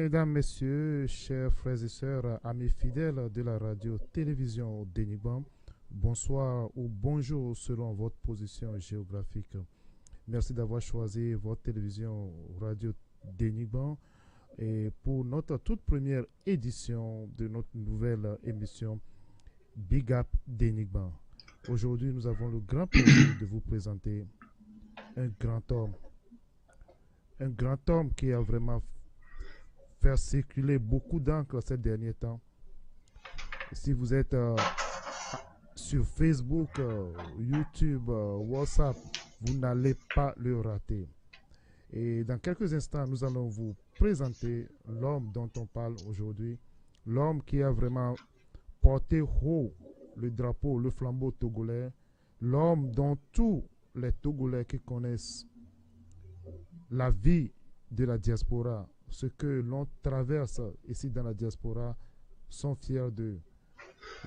Mesdames, Messieurs, chers frères et sœurs, amis fidèles de la radio-télévision d'Enigban, bonsoir ou bonjour selon votre position géographique. Merci d'avoir choisi votre télévision radio d'Enigban et pour notre toute première édition de notre nouvelle émission Big Up d'Enigban. Aujourd'hui, nous avons le grand plaisir de vous présenter un grand homme qui a vraiment fait circuler beaucoup d'encre ces derniers temps. Si vous êtes sur Facebook, YouTube, WhatsApp, vous n'allez pas le rater. Et dans quelques instants, nous allons vous présenter l'homme dont on parle aujourd'hui, l'homme qui a vraiment porté haut le drapeau, le flambeau togolais, l'homme dont tous les Togolais qui connaissent la vie de la diaspora, ce que l'on traverse ici dans la diaspora, sont fiers d'eux.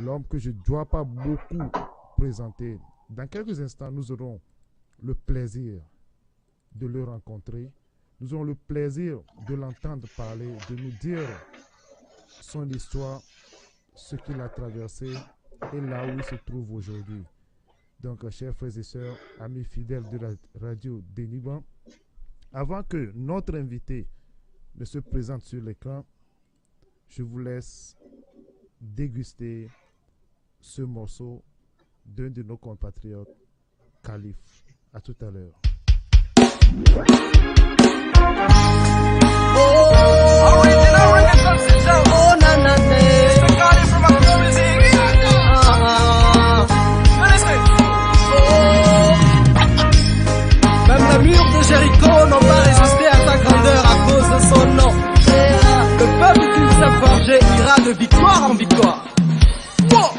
L'homme que je ne dois pas beaucoup présenter. Dans quelques instants, nous aurons le plaisir de le rencontrer. Nous aurons le plaisir de l'entendre parler, de nous dire son histoire, ce qu'il a traversé et là où il se trouve aujourd'hui. Donc, chers frères et sœurs, amis fidèles de la radio d'Enigban, avant que notre invité ne se présente sur l'écran, je vous laisse déguster ce morceau d'un de nos compatriotes, Khalif. À tout à l'heure. Même le mur de Jéricho n'ont pas résisté à sa grandeur à cause de son nom. Le peuple qui s'est forgé ira de victoire en victoire.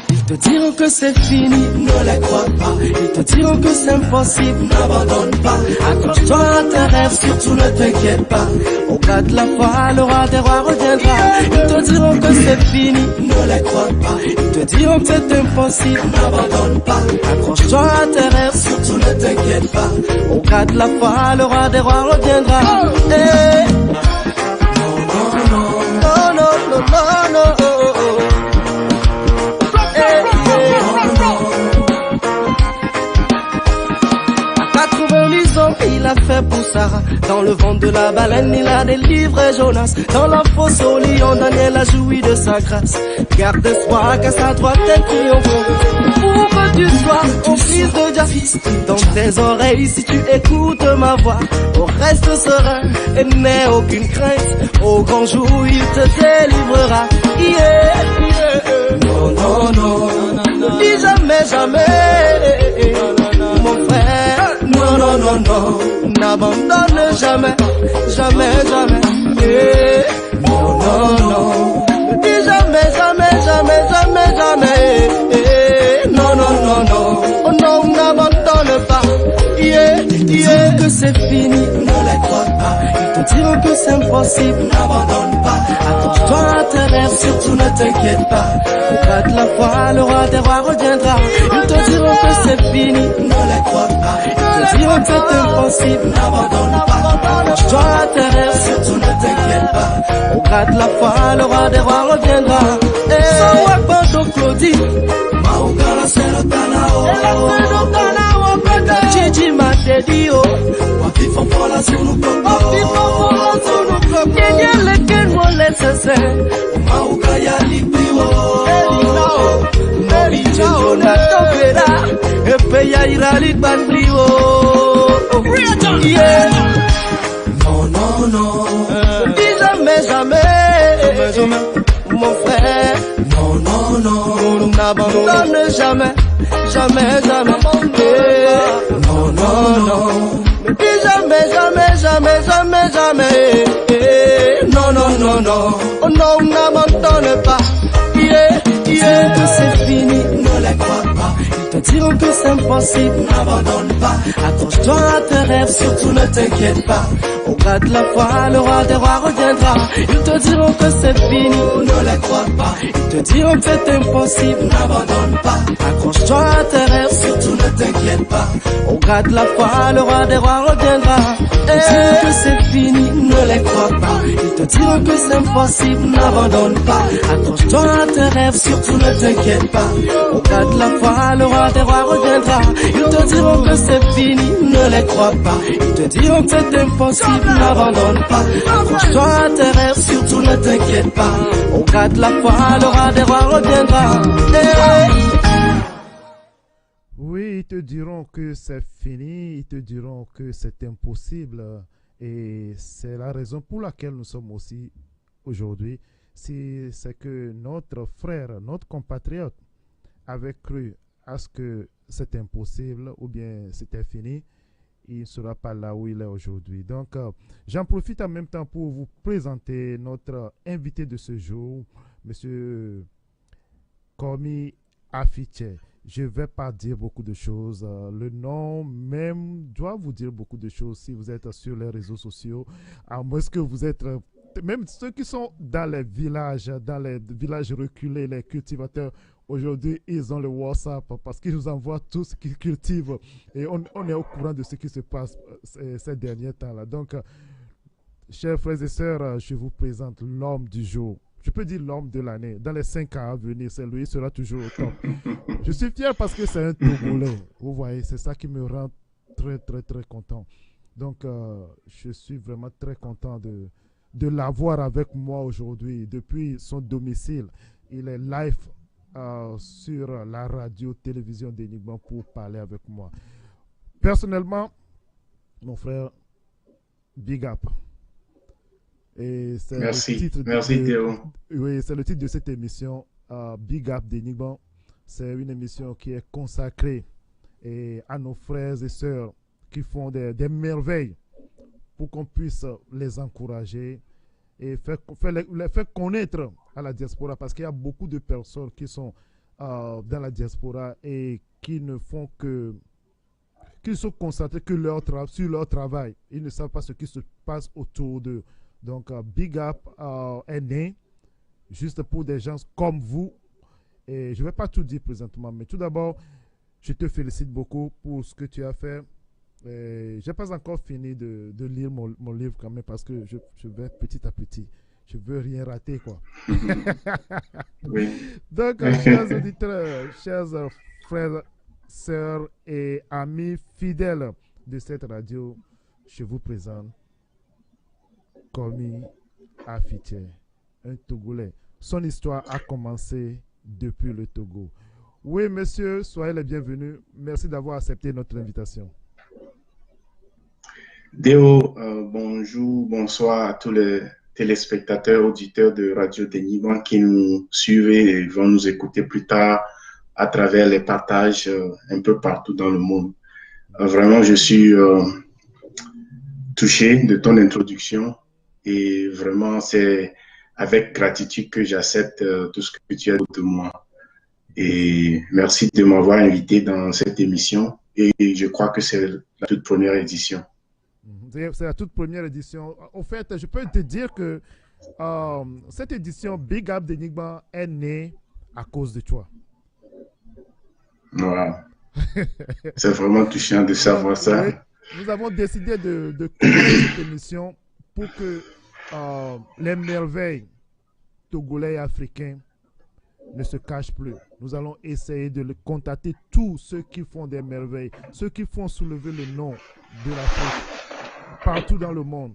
Ils te diront que c'est fini, ne les crois pas. Ils te diront que c'est impossible, n'abandonne pas. Accroche-toi à tes rêves, surtout ne t'inquiète pas. Au cas de la foi, le roi des rois reviendra. Ils te diront que c'est fini, ne les crois pas. Ils te diront que c'est impossible, n'abandonne pas. Accroche-toi à tes rêves, surtout ne t'inquiète pas. Au cas de la foi, le roi des rois reviendra. Hey. Non, non, non, non, non, non. Il a fait pour Sarah, dans le ventre de la baleine il a délivré Jonas, dans la fosse au lion Daniel a joui de sa grâce. Garde espoir qu'à sa droite est triomphant, pour que tu sois au fils de Jah, dans tes oreilles si tu écoutes ma voix, au reste serein et n'aie aucune crainte, au grand jour il te délivrera. Yeah, yeah. Non, non, non, dis jamais, jamais, mon frère. Non, non, non, non, n'abandonne jamais, jamais, jamais. Yeah. Non, non, non, dis jamais, jamais, jamais, jamais, jamais. Yeah. Non, non, non, non, oh non, n'abandonne pas. Yeah, yeah. Que c'est fini, ne les crois pas. Ils te diront que c'est impossible, n'abandonne pas. Accroche-toi à tes rêves, surtout ne t'inquiète pas. Au cas de la foi, le roi des rois reviendra. Ils te diront que c'est fini, ne les crois pas. Ils te diront que c'est impossible, n'abandonne pas. Accroche-toi à tes rêves, surtout ne t'inquiète pas. Au cas de la foi, le roi des rois reviendra. So wakbodo Claudie, Maugala Selotanao, Gigi Matedio, Wafifo Fola Sunukopo, Yele Kenwole Sese, Mauga Yalipiwo, Elinao, Norijo Natopera, Epeya Irali Bandriwo. Yeah. Non, non, non, dis jamais, jamais, jamais, mon frère. Non, non, non, n'abandonne jamais, jamais, jamais. Non, non, non, dis jamais, jamais, jamais, jamais, jamais. Non, non, non, non, oh non, n'abandonne pas. Yeah, yeah. Que c'est fini, ne les crois pas. Ils te diront que c'est impossible, n'abandonne pas. Accroche-toi à tes rêves, surtout ne t'inquiète pas. Au gars de la foi, le roi des rois reviendra. Ils te diront que c'est fini, ne les crois pas. Ils te diront que c'est impossible, n'abandonne pas. Accroche-toi à tes rêves, surtout ne t'inquiète pas. Au gars de la foi, le roi des rois reviendra. Ils te diront que c'est fini, ne les crois pas. Ils te diront que c'est impossible, n'abandonne pas. Accroche-toi à tes rêves, surtout ne t'inquiète pas. Au gars de la foi, le roi des rois reviendra. Ils te diront que c'est fini, ne les crois pas. Ils te diront que c'est impossible, n'abandonne pas. Accroche-toi à tes rêves, surtout ne t'inquiète pas. Au gars de la foi, le roi des rois reviendra. Oui, ils te diront que c'est fini, ils te diront que c'est impossible. Et c'est la raison pour laquelle nous sommes aussi aujourd'hui. C'est que notre frère, notre compatriote avait cru à ce que c'était impossible ou bien c'était fini. Il ne sera pas là où il est aujourd'hui. Donc, j'en profite en même temps pour vous présenter notre invité de ce jour, Monsieur Komi Afiche. Je ne vais pas dire beaucoup de choses. Le nom même doit vous dire beaucoup de choses si vous êtes sur les réseaux sociaux. À moins que vous êtes... même ceux qui sont dans les villages reculés, les cultivateurs, aujourd'hui, ils ont le WhatsApp parce qu'ils nous envoient tout ce qu'ils cultivent. Et on est au courant de ce qui se passe ces derniers temps-là. Donc, chers frères et sœurs, je vous présente l'homme du jour. Je peux dire l'homme de l'année. Dans les 5 ans à venir, c'est lui, il sera toujours au top. Je suis fier parce que c'est un Togolais. Vous voyez, c'est ça qui me rend très, très, très content. Donc, je suis vraiment très content de l'avoir avec moi aujourd'hui. Depuis son domicile, il est live sur la radio-télévision d'Enigma pour parler avec moi. Personnellement, mon frère, big up. Et c'est merci Théo. Oui, c'est le titre de cette émission, Big Up d'Enigma. C'est une émission qui est consacrée à nos frères et sœurs qui font des merveilles pour qu'on puisse les encourager et les faire connaître à la diaspora, parce qu'il y a beaucoup de personnes qui sont dans la diaspora et qui ne font que qui sont concentrés que sur leur travail. Ils ne savent pas ce qui se passe autour d'eux. Donc, Big Up est né juste pour des gens comme vous. Et je ne vais pas tout dire présentement, mais tout d'abord, je te félicite beaucoup pour ce que tu as fait. Je n'ai pas encore fini de lire mon livre quand même, parce que je vais petit à petit. Je ne veux rien rater, quoi. Oui. Donc, chers auditeurs, chers frères, sœurs et amis fidèles de cette radio, je vous présente Komi Afiche, un Togolais. Son histoire a commencé depuis le Togo. Oui, monsieur, soyez les bienvenus. Merci d'avoir accepté notre invitation. Déo, bonjour, bonsoir à tous les téléspectateurs, auditeurs de Radio Denigman qui nous suivent et vont nous écouter plus tard à travers les partages un peu partout dans le monde. Vraiment, je suis touché de ton introduction et vraiment, c'est avec gratitude que j'accepte tout ce que tu as dit de moi. Et merci de m'avoir invité dans cette émission et je crois que c'est la toute première édition. C'est la toute première édition. En fait, je peux te dire que cette édition Big Up d'Enigma est née à cause de toi. Voilà. C'est vraiment touchant de savoir ça. Oui, nous avons décidé de commencer cette émission pour que les merveilles togolais et africains ne se cachent plus. Nous allons essayer de contacter tous ceux qui font des merveilles, ceux qui font soulever le nom de l'Afrique partout dans le monde.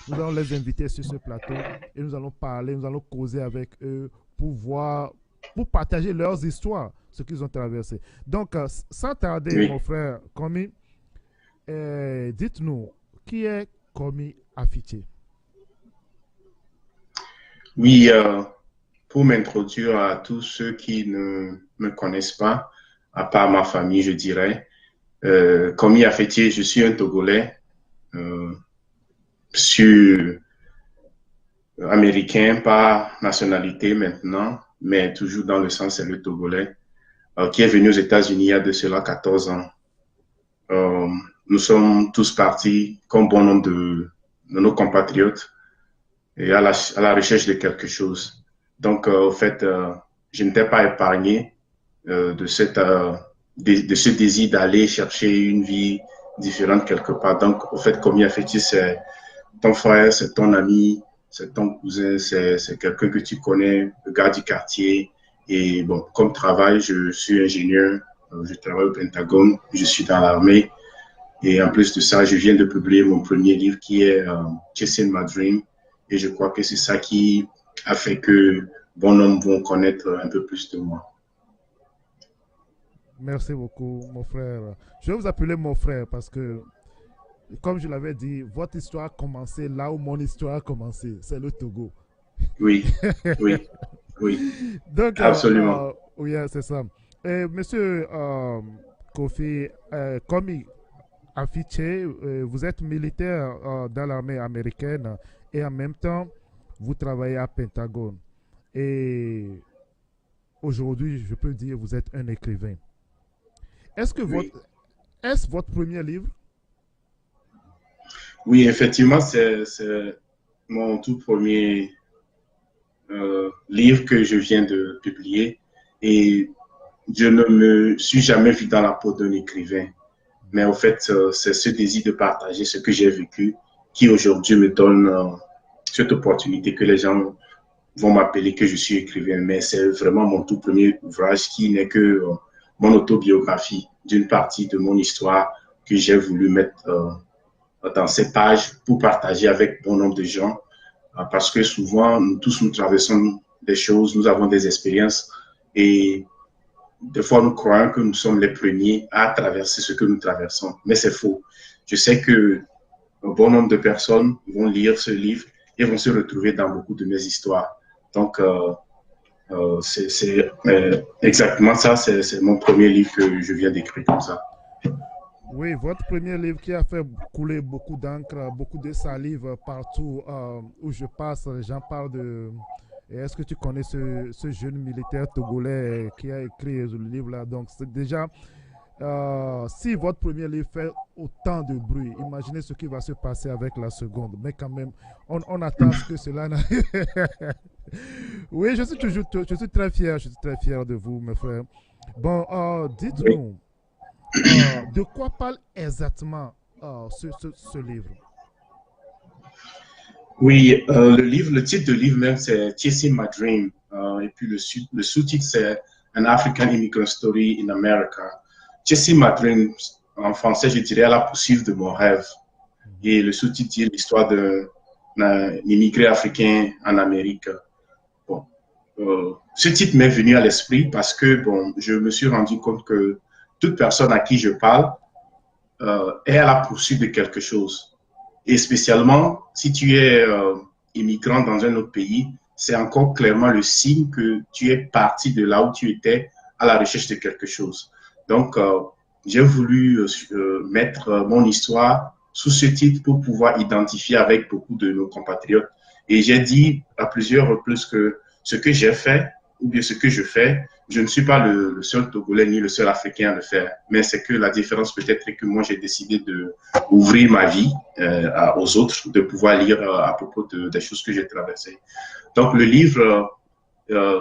Nous allons les inviter sur ce plateau et nous allons parler, nous allons causer avec eux pour partager leurs histoires, ce qu'ils ont traversé. Donc, sans tarder, oui, mon frère Komi, dites-nous, qui est Komi Afiche? Oui, pour m'introduire à tous ceux qui ne me connaissent pas, à part ma famille, je dirais, Komi Afiche, je suis un Togolais, américain par nationalité maintenant, mais toujours dans le sens, c'est le Togolais, qui est venu aux États-Unis il y a de cela 14 ans. Nous sommes tous partis, comme bon nombre de nos compatriotes et à la recherche de quelque chose. Donc, au fait, je n'étais pas épargné de de ce désir d'aller chercher une vie différente quelque part. Donc, au fait, comme Yafeti, c'est ton frère, c'est ton ami, c'est ton cousin, c'est quelqu'un que tu connais, le gars du quartier. Et bon, comme travail, je suis ingénieur, je travaille au Pentagone, je suis dans l'armée. Et en plus de ça, je viens de publier mon premier livre qui est Chasing My Dream. Et je crois que c'est ça qui a fait que bon nombre vont connaître un peu plus de moi. Merci beaucoup, mon frère. Je vais vous appeler mon frère parce que, comme je l'avais dit, votre histoire a commencé là où mon histoire a commencé. C'est le Togo. Oui, oui, oui, Donc, absolument. oui, c'est ça. Et monsieur Kofi, comme affiché, vous êtes militaire dans l'armée américaine et en même temps, vous travaillez à Pentagone. Et aujourd'hui, je peux dire, vous êtes un écrivain. Est-ce que Oui, est-ce votre premier livre? oui, effectivement, c'est mon tout premier livre que je viens de publier. Et je ne me suis jamais vu dans la peau d'un écrivain. Mais en fait, c'est ce désir de partager ce que j'ai vécu qui aujourd'hui me donne cette opportunité que les gens vont m'appeler que je suis écrivain. Mais c'est vraiment mon tout premier ouvrage qui n'est que mon autobiographie d'une partie de mon histoire que j'ai voulu mettre dans ces pages pour partager avec bon nombre de gens. Parce que souvent, nous tous, nous traversons des choses, nous avons des expériences et des fois, nous croyons que nous sommes les premiers à traverser ce que nous traversons, mais c'est faux. Je sais que un bon nombre de personnes vont lire ce livre et vont se retrouver dans beaucoup de mes histoires. Donc, c'est exactement ça. C'est mon premier livre que je viens d'écrire comme ça. Oui, votre premier livre qui a fait couler beaucoup d'encre, beaucoup de salive partout où je passe, les gens parlent de... Et est-ce que tu connais ce jeune militaire togolais qui a écrit le livre-là? Donc, c'est déjà, si votre premier livre fait autant de bruit, imaginez ce qui va se passer avec la seconde. Mais quand même, on attend ce que cela n'arrive. Oui, je suis très fier, je suis très fier de vous, mes frères. Bon, Oui. dites-nous, de quoi parle exactement ce livre? Oui, le livre, le titre du livre même, c'est Chasing My Dream. Et puis le sous-titre, c'est An African Immigrant Story in America. Chasing My Dream, en français, je dirais à la poursuite de mon rêve. Mhm. Et le sous-titre dit l'histoire d'un immigré africain en Amérique. Bon, ce titre m'est venu à l'esprit parce que bon, je me suis rendu compte que toute personne à qui je parle est à la poursuite de quelque chose. Et spécialement, si tu es immigrant dans un autre pays, c'est encore clairement le signe que tu es parti de là où tu étais à la recherche de quelque chose. Donc, j'ai voulu mettre mon histoire sous ce titre pour pouvoir identifier avec beaucoup de nos compatriotes. Et j'ai dit à plusieurs reprises que ce que j'ai fait, ou bien ce que je fais, je ne suis pas le seul Togolais ni le seul Africain à le faire. Mais c'est que la différence peut-être est que moi, j'ai décidé de ouvrir ma vie aux autres, de pouvoir lire à propos des choses que j'ai traversées. Donc, le livre,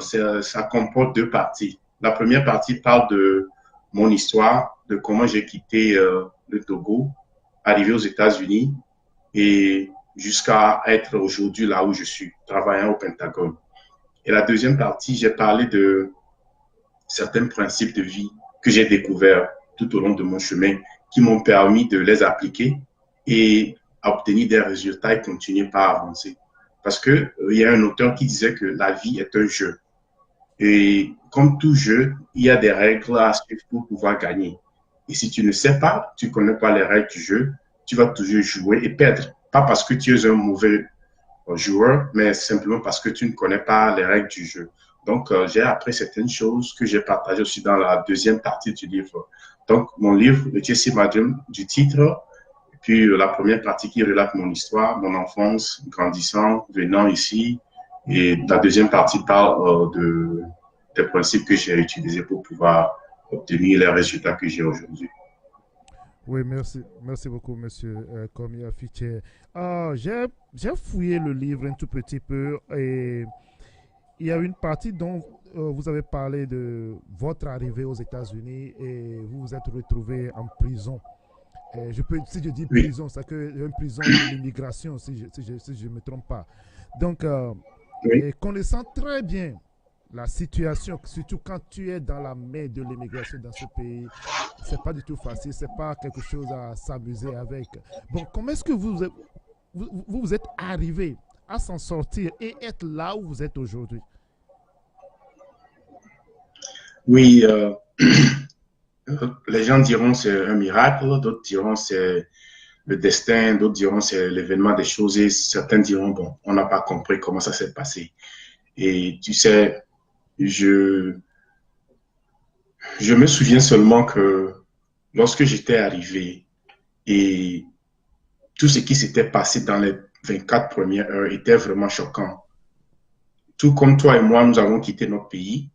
ça comporte deux parties. La première partie parle de mon histoire, de comment j'ai quitté le Togo, arrivé aux États-Unis et jusqu'à être aujourd'hui là où je suis, travaillant au Pentagone. Et la deuxième partie, j'ai parlé de certains principes de vie que j'ai découverts tout au long de mon chemin qui m'ont permis de les appliquer et obtenir des résultats et continuer par avancer. Parce que il y a un auteur qui disait que la vie est un jeu. Et comme tout jeu, il y a des règles à suivre pour pouvoir gagner. Et si tu ne sais pas, tu ne connais pas les règles du jeu, tu vas toujours jouer et perdre. Pas parce que tu es un mauvais joueur, mais simplement parce que tu ne connais pas les règles du jeu. Donc, j'ai appris certaines choses que j'ai partagées aussi dans la deuxième partie du livre. Donc, mon livre, le Jesse Madrim, du titre, puis la première partie qui relate mon histoire, mon enfance, grandissant, venant ici, et la deuxième partie parle des principes que j'ai utilisés pour pouvoir obtenir les résultats que j'ai aujourd'hui. Oui, merci, merci beaucoup, monsieur Komia Fitché. J'ai fouillé le livre un tout petit peu et il y a une partie dont vous avez parlé de votre arrivée aux États-Unis et vous vous êtes retrouvé en prison. Si je dis Oui, prison, c'est que une prison de l'immigration, si je me trompe pas. Donc, oui, et connaissant très bien la situation, surtout quand tu es dans la main de l'immigration dans ce pays, c'est pas du tout facile, c'est pas quelque chose à s'amuser avec. Bon, comment est-ce que vous êtes arrivé à s'en sortir et être là où vous êtes aujourd'hui? oui. Les gens diront c'est un miracle, d'autres diront c'est le destin, d'autres diront c'est l'événement des choses et certains diront bon, on n'a pas compris comment ça s'est passé. Et tu sais, je, je me souviens seulement que lorsque j'étais arrivé et tout ce qui s'était passé dans les 24 premières heures était vraiment choquant. Tout comme toi et moi, nous avons quitté notre pays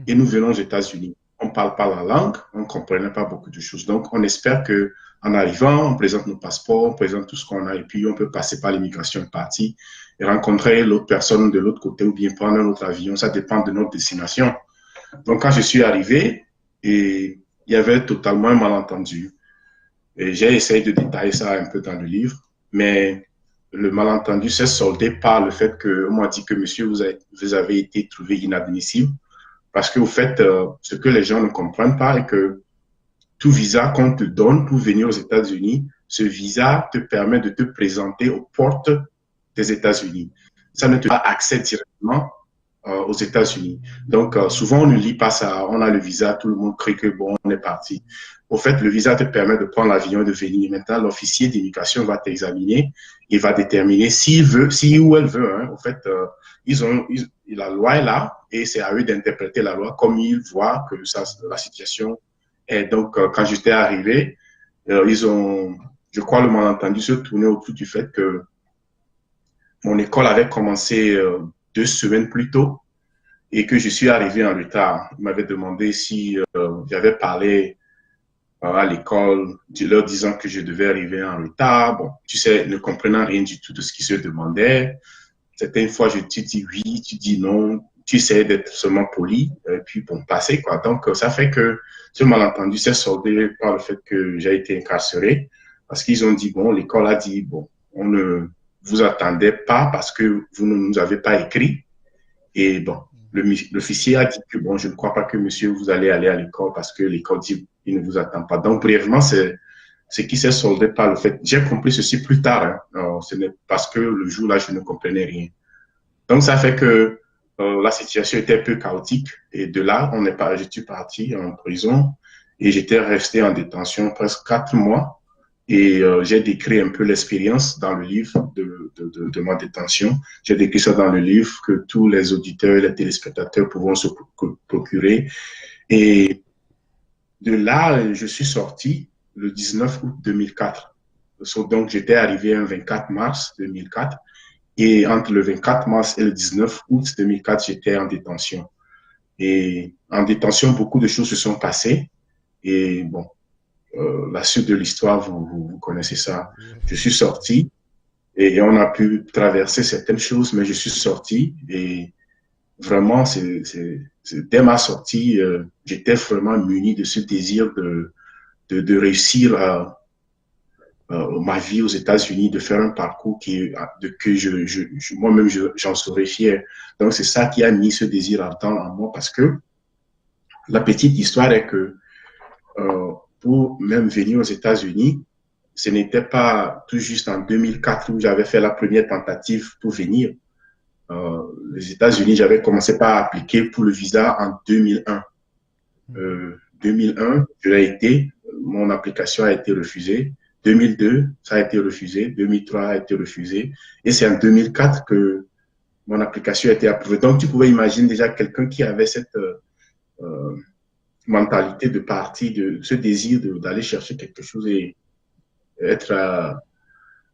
et nous venons aux États-Unis. On ne parle pas la langue, on ne comprenait pas beaucoup de choses. Donc, on espère que en arrivant, on présente nos passeports, on présente tout ce qu'on a et puis on peut passer par l'immigration partie et rencontrer l'autre personne de l'autre côté ou bien prendre un autre avion. Ça dépend de notre destination. Donc, quand je suis arrivé, et il y avait totalement un malentendu. Et j'ai essayé de détailler ça un peu dans le livre, mais le malentendu s'est soldé par le fait qu'on m'a dit que monsieur, vous avez été trouvé inadmissible parce que, au fait, ce que les gens ne comprennent pas est que tout visa qu'on te donne pour venir aux États-Unis, ce visa te permet de te présenter aux portes des États-Unis. Ça ne te donne pas accès directement aux États-Unis. Donc, souvent, on ne lit pas ça. On a le visa, tout le monde crée que bon, on est parti. Au fait, le visa te permet de prendre l'avion et de venir. Maintenant, l'officier d'immigration va t'examiner. Il va déterminer s'il veut, si ou elle veut. Hein. Au fait, la loi est là et c'est à eux d'interpréter la loi comme ils voient que la situation est. Donc, quand j'étais arrivé, je crois, le malentendu se tournait autour du fait que mon école avait commencé 2 semaines plus tôt et que je suis arrivé en retard. Ils m'avaient demandé si j'avais parlé à l'école, leur disant que je devais arriver en retard. Bon, tu sais, ne comprenant rien du tout de ce qui se demandait. Certaines fois, tu dis oui, tu dis non, tu essaies d'être seulement poli, et puis bon, passer, quoi. Donc, ça fait que ce malentendu s'est soldé par le fait que j'ai été incarcéré, parce qu'ils ont dit, bon, l'école a dit, bon, on ne vous attendait pas parce que vous ne nous avez pas écrit. Et bon, l'officier a dit que bon, je ne crois pas que monsieur, vous allez aller à l'école parce que l'école dit qu'il ne vous attend pas. Donc, brièvement, c'est ce qui s'est soldé par le fait. J'ai compris ceci plus tard. Hein. Alors, ce n'est parce que le jour-là, je ne comprenais rien. Donc, ça fait que la situation était un peu chaotique. Et de là, je suis parti en prison et j'étais resté en détention presque 4 mois. Et j'ai décrit un peu l'expérience dans le livre de ma détention. J'ai décrit ça dans le livre que tous les auditeurs et les téléspectateurs pourront se procurer. Et de là, je suis sorti le 19 août 2004. Donc, j'étais arrivé un 24 mars 2004. Et entre le 24 mars et le 19 août 2004, j'étais en détention. Et en détention, beaucoup de choses se sont passées. Et bon, la suite de l'histoire, vous connaissez ça. Je suis sorti et on a pu traverser certaines choses, mais je suis sorti et vraiment, dès ma sortie, j'étais vraiment muni de ce désir de réussir ma vie aux États-Unis, de faire un parcours que moi-même, j'en serais fier. Donc, c'est ça qui a mis ce désir ardent en moi parce que la petite histoire est que pour même venir aux États-Unis, ce n'était pas tout juste en 2004 où j'avais fait la première tentative pour venir. Les États-Unis, j'avais commencé par appliquer pour le visa en 2001. 2001, je l'ai été, mon application a été refusée. 2002, ça a été refusé. 2003 a été refusé. Et c'est en 2004 que mon application a été approuvée. Donc, tu pouvais imaginer déjà quelqu'un qui avait cette mentalité de partir, de ce désir d'aller chercher quelque chose et être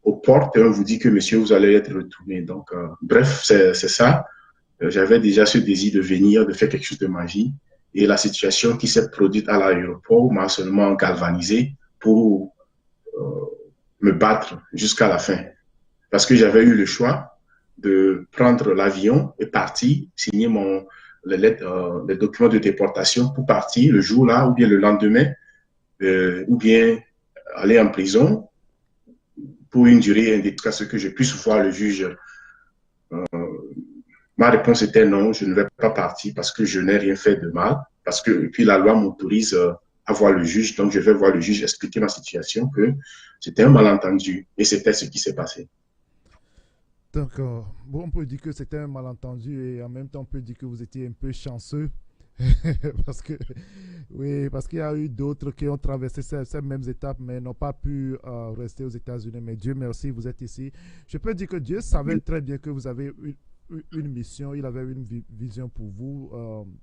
aux portes, on vous dit que monsieur, vous allez être retourné. Donc, bref, c'est ça. J'avais déjà ce désir de venir, de faire quelque chose de ma vie. Et la situation qui s'est produite à l'aéroport m'a seulement galvanisé pour me battre jusqu'à la fin. Parce que j'avais eu le choix de prendre l'avion et partir, signer les documents de déportation pour partir le jour-là ou bien le lendemain, ou bien aller en prison pour une durée indéterminée, à ce que je puisse voir le juge. Ma réponse était non, je ne vais pas partir parce que je n'ai rien fait de mal, parce que puis la loi m'autorise à voir le juge, donc je vais voir le juge, expliquer ma situation, que c'était un malentendu et c'était ce qui s'est passé. Donc, bon, on peut dire que c'était un malentendu et en même temps, on peut dire que vous étiez un peu chanceux. Parce que, oui, parce qu'il y a eu d'autres qui ont traversé ces mêmes étapes, mais n'ont pas pu rester aux États-Unis. Mais Dieu merci, vous êtes ici. Je peux dire que Dieu savait très bien que vous avez une mission, il avait une vision pour vous.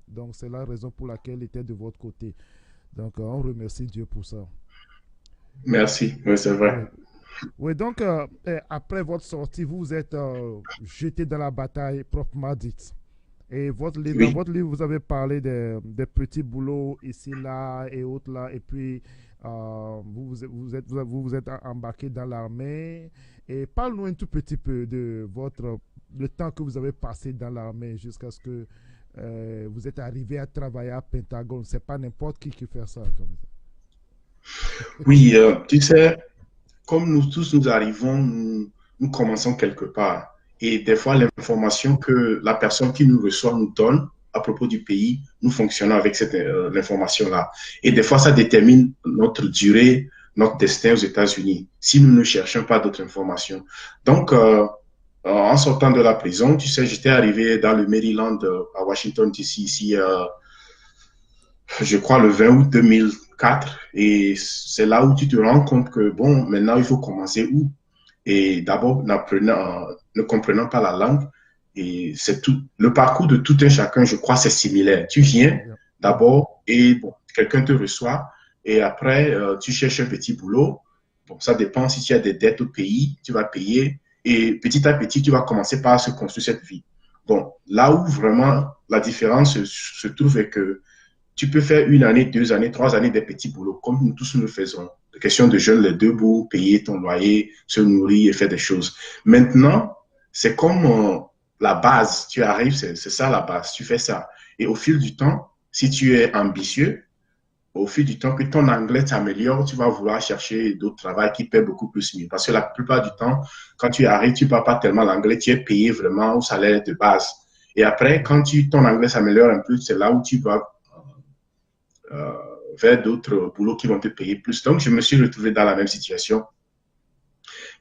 Donc, c'est la raison pour laquelle il était de votre côté. Donc, on remercie Dieu pour ça. Merci, oui, c'est Oui. vrai. Oui, donc, après votre sortie, vous vous êtes jeté dans la bataille proprement dite. Et dans Oui. votre livre, vous avez parlé des petits boulots ici, là et autres là. Et puis, vous êtes embarqué dans l'armée. Et parle-nous un tout petit peu de le temps que vous avez passé dans l'armée jusqu'à ce que vous êtes arrivé à travailler à Pentagone. C'est pas n'importe qui fait ça comme ça. Oui, tu sais, comme nous tous nous arrivons, nous commençons quelque part. Et des fois, l'information que la personne qui nous reçoit nous donne à propos du pays, nous fonctionnons avec cette information-là. Et des fois, ça détermine notre durée, notre destin aux États-Unis, si nous ne cherchons pas d'autres informations. Donc, en sortant de la prison, tu sais, j'étais arrivé dans le Maryland, à Washington, D.C., ici, je crois, le 20 août 2004. Et c'est là où tu te rends compte que, bon, maintenant, il faut commencer où? Et d'abord, ne comprenant pas la langue, et c'est tout. Le parcours de tout un chacun, je crois, c'est similaire. Tu viens Yeah. d'abord et bon, quelqu'un te reçoit et après, tu cherches un petit boulot. Bon, ça dépend si tu as des dettes au pays, tu vas payer et petit à petit, tu vas commencer par se construire cette vie. Bon, là où vraiment la différence se trouve est que tu peux faire une année, 2 années, 3 années des petits boulots, comme nous tous nous le faisons. Question de jeûne les deux bouts, payer ton loyer, se nourrir et faire des choses. Maintenant, c'est comme la base. Tu arrives, c'est ça la base. Tu fais ça. Et au fil du temps, si tu es ambitieux, au fil du temps que ton anglais s'améliore, tu vas vouloir chercher d'autres travails qui paient beaucoup plus mieux. Parce que la plupart du temps, quand tu arrives, tu ne parles pas tellement l'anglais, tu es payé vraiment au salaire de base. Et après, quand ton anglais s'améliore un peu, c'est là où tu vas euh, vers d'autres boulots qui vont te payer plus. Donc, je me suis retrouvé dans la même situation,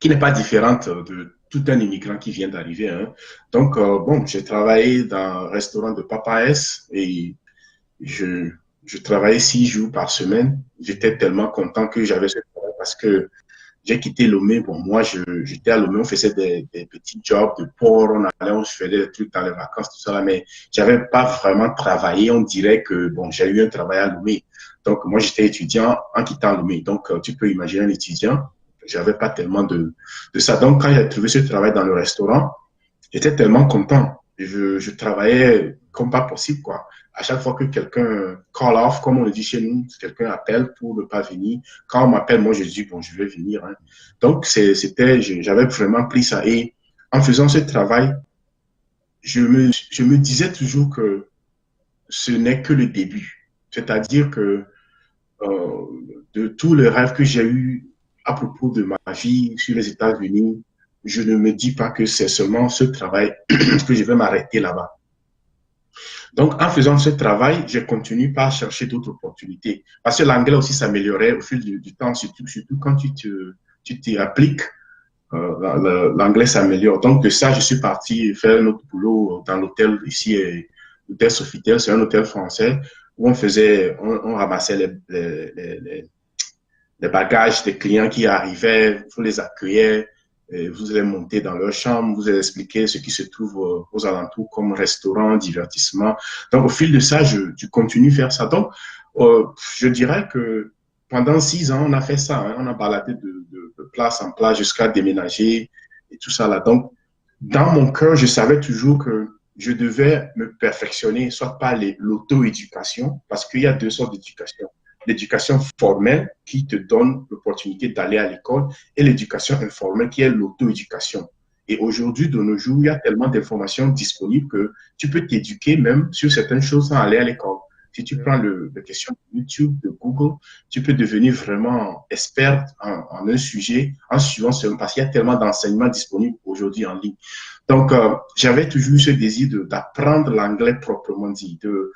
qui n'est pas différente de tout un immigrant qui vient d'arriver. Hein. Donc, bon, j'ai travaillé dans un restaurant de Papa S et je, je travaillais 6 jours par semaine. J'étais tellement content que j'avais ce travail parce que j'ai quitté Lomé. Bon, moi, j'étais à Lomé, on faisait des petits jobs de port, on allait, on faisait des trucs dans les vacances, tout ça là, mais j'avais pas vraiment travaillé. On dirait que, bon, j'ai eu un travail à Lomé. Donc, moi, j'étais étudiant en quittant Lomé. Donc, tu peux imaginer un étudiant. J'avais pas tellement de ça. Donc, quand j'ai trouvé ce travail dans le restaurant, j'étais tellement content. Je travaillais comme pas possible, quoi. À chaque fois que quelqu'un call off, comme on le dit chez nous, quelqu'un appelle pour ne pas venir. Quand on m'appelle, moi, je dis, bon, je vais venir. Hein. Donc, j'avais vraiment pris ça. Et en faisant ce travail, je me disais toujours que ce n'est que le début. C'est-à-dire que euh, de tous les rêves que j'ai eus à propos de ma vie sur les États-Unis, je ne me dis pas que c'est seulement ce travail que je vais m'arrêter là-bas. Donc, en faisant ce travail, je continue par chercher d'autres opportunités. Parce que l'anglais aussi s'améliorait au fil du temps, surtout quand tu t'y appliques, l'anglais s'améliore. Donc, de ça, je suis parti faire un autre boulot dans l'hôtel ici, l'hôtel Sofitel, c'est un hôtel français où on ramassait les bagages des clients qui arrivaient, vous les accueillez, vous allez monter dans leur chambre, vous allez expliquer ce qui se trouve aux alentours comme restaurant, divertissement. Donc, au fil de ça, je continue à faire ça. Donc, je dirais que pendant 6 ans, on a fait ça. Hein, on a baladé de place en place jusqu'à déménager et tout ça là. Donc, dans mon cœur, je savais toujours que je devais me perfectionner, soit par l'auto-éducation, parce qu'il y a deux sortes d'éducation. l'éducation formelle qui te donne l'opportunité d'aller à l'école et l'éducation informelle qui est l'auto-éducation. Et aujourd'hui, de nos jours, il y a tellement d'informations disponibles que tu peux t'éduquer même sur certaines choses sans aller à l'école. Si tu prends la question de YouTube, de Google, tu peux devenir vraiment expert en un sujet en suivant seulement, parce qu'il y a tellement d'enseignements disponibles aujourd'hui en ligne. Donc, j'avais toujours eu ce désir d'apprendre l'anglais proprement dit, de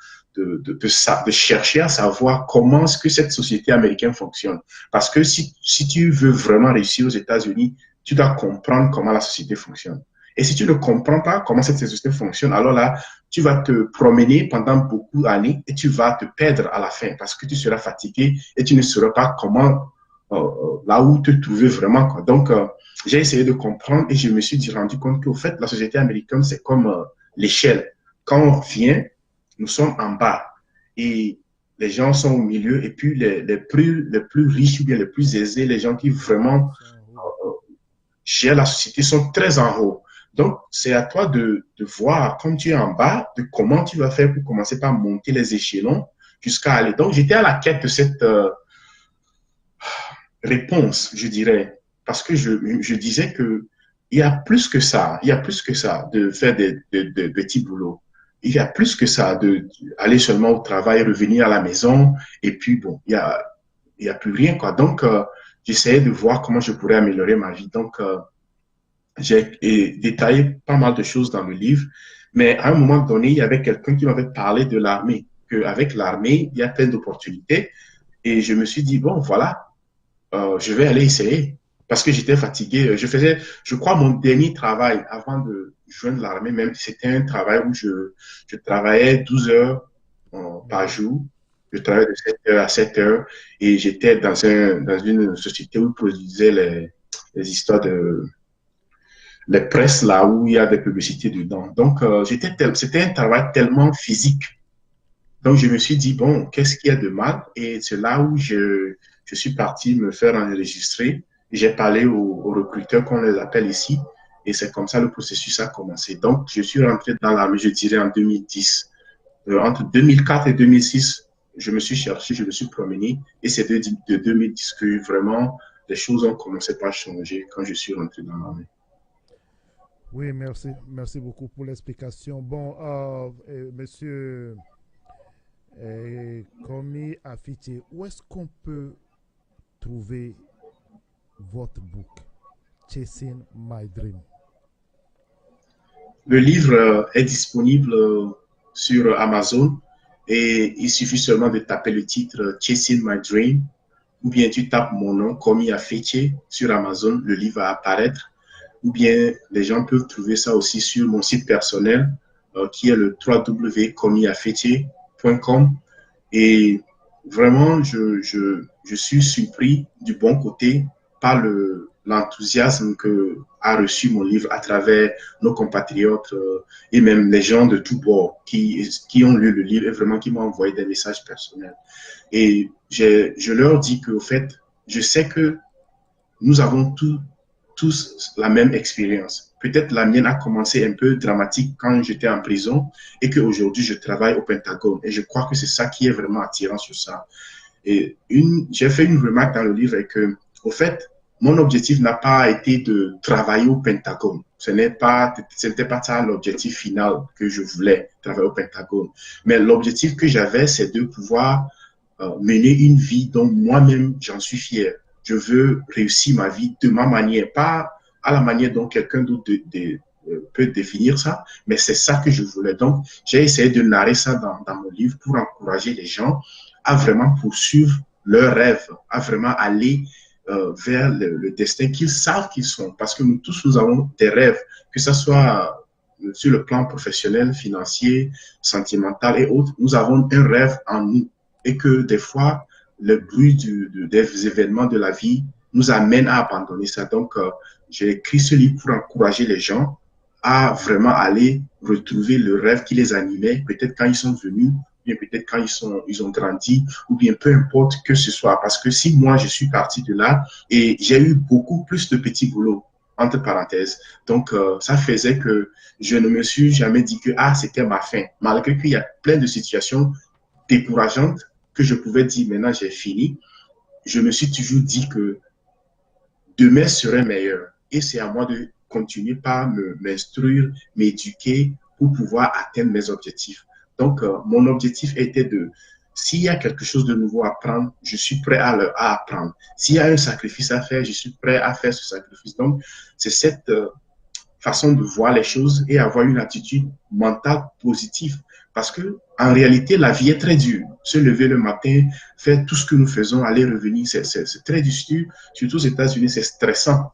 chercher à savoir comment est-ce que cette société américaine fonctionne. Parce que si tu veux vraiment réussir aux États-Unis, tu dois comprendre comment la société fonctionne. Et si tu ne comprends pas comment cette société fonctionne, alors là, tu vas te promener pendant beaucoup d'années et tu vas te perdre à la fin parce que tu seras fatigué et tu ne sauras pas comment, là où te trouver vraiment, quoi. Donc, j'ai essayé de comprendre et je me suis rendu compte qu'au fait, la société américaine, c'est comme l'échelle. Quand on vient, nous sommes en bas et les gens sont au milieu et puis les plus riches ou bien les plus aisés, les gens qui vraiment gèrent la société sont très en haut. Donc, c'est à toi de voir, comme tu es en bas, de comment tu vas faire pour commencer par monter les échelons jusqu'à aller. Donc, j'étais à la quête de cette réponse, je dirais, parce que je disais que il y a plus que ça, il y a plus que ça de faire des petits boulots. Il y a plus que ça de aller seulement au travail, revenir à la maison, et puis bon, il y a plus rien, quoi. Donc, j'essayais de voir comment je pourrais améliorer ma vie. Donc, j'ai détaillé pas mal de choses dans le livre, mais à un moment donné, il y avait quelqu'un qui m'avait parlé de l'armée, qu'avec l'armée, il y a plein d'opportunités. Et je me suis dit, bon, voilà, je vais aller essayer. Parce que j'étais fatigué. Je faisais, je crois, mon dernier travail avant de joindre l'armée, même si c'était un travail où je travaillais 12 heures par jour. Je travaillais de 7 heures à 7 heures et j'étais dans une société où ils produisaient les histoires les presses là où il y a des publicités dedans. Donc, c'était un travail tellement physique. Donc, je me suis dit, bon, qu'est-ce qu'il y a de mal? Et c'est là où je suis parti me faire enregistrer. J'ai parlé aux recruteurs, qu'on les appelle ici. Et c'est comme ça le processus a commencé. Donc, je suis rentré dans l'armée, je dirais, en 2010. Entre 2004 et 2006, je me suis cherché, je me suis promené. Et c'est de 2010 que vraiment les choses ont commencé par changer quand je suis rentré dans l'armée. Oui, merci. Merci beaucoup pour l'explication. Bon, monsieur Komi Afiti, où est-ce qu'on peut trouver votre book, Chasing My Dream? Le livre est disponible sur Amazon et il suffit seulement de taper le titre Chasing My Dream ou bien tu tapes mon nom, Komi Afiti, sur Amazon, le livre va apparaître. Ou bien les gens peuvent trouver ça aussi sur mon site personnel qui est le www.komiafetier.com. Et vraiment, je suis surpris du bon côté par l'enthousiasme que a reçu mon livre à travers nos compatriotes et même les gens de tous bords qui ont lu le livre et vraiment qui m'ont envoyé des messages personnels. Et je leur dis qu'au fait, je sais que nous avons tous la même expérience. Peut-être la mienne a commencé un peu dramatique quand j'étais en prison et qu'aujourd'hui je travaille au Pentagone. Et je crois que c'est ça qui est vraiment attirant sur ça. Et j'ai fait une remarque dans le livre et que, au fait, mon objectif n'a pas été de travailler au Pentagone. Ce n'était pas ça l'objectif final que je voulais, travailler au Pentagone. Mais l'objectif que j'avais, c'est de pouvoir mener une vie dont moi-même j'en suis fier. Je veux réussir ma vie de ma manière, pas à la manière dont quelqu'un d'autre peut définir ça, mais c'est ça que je voulais. Donc, j'ai essayé de narrer ça dans mon livre pour encourager les gens à vraiment poursuivre leurs rêves, à vraiment aller vers le destin qu'ils savent qu'ils sont. Parce que nous tous, nous avons des rêves, que ce soit sur le plan professionnel, financier, sentimental et autres. Nous avons un rêve en nous et que des fois, le bruit des événements de la vie nous amène à abandonner ça. Donc, j'ai écrit ce livre pour encourager les gens à vraiment aller retrouver le rêve qui les animait, peut-être quand ils sont venus, bien peut-être quand ils ont grandi, ou bien peu importe que ce soit. Parce que si moi, je suis parti de là et j'ai eu beaucoup plus de petits boulots, entre parenthèses. Donc, ça faisait que je ne me suis jamais dit que c'était ma fin. Malgré qu'il y a plein de situations décourageantes, que je pouvais dire maintenant j'ai fini, je me suis toujours dit que demain serait meilleur. Et c'est à moi de continuer par m'instruire, m'éduquer pour pouvoir atteindre mes objectifs. Donc, mon objectif était s'il y a quelque chose de nouveau à apprendre, je suis prêt à apprendre. S'il y a un sacrifice à faire, je suis prêt à faire ce sacrifice. Donc, c'est cette façon de voir les choses et avoir une attitude mentale positive. Parce que, en réalité, la vie est très dure. Se lever le matin, faire tout ce que nous faisons, aller revenir, c'est très dur. Surtout aux États-Unis, c'est stressant,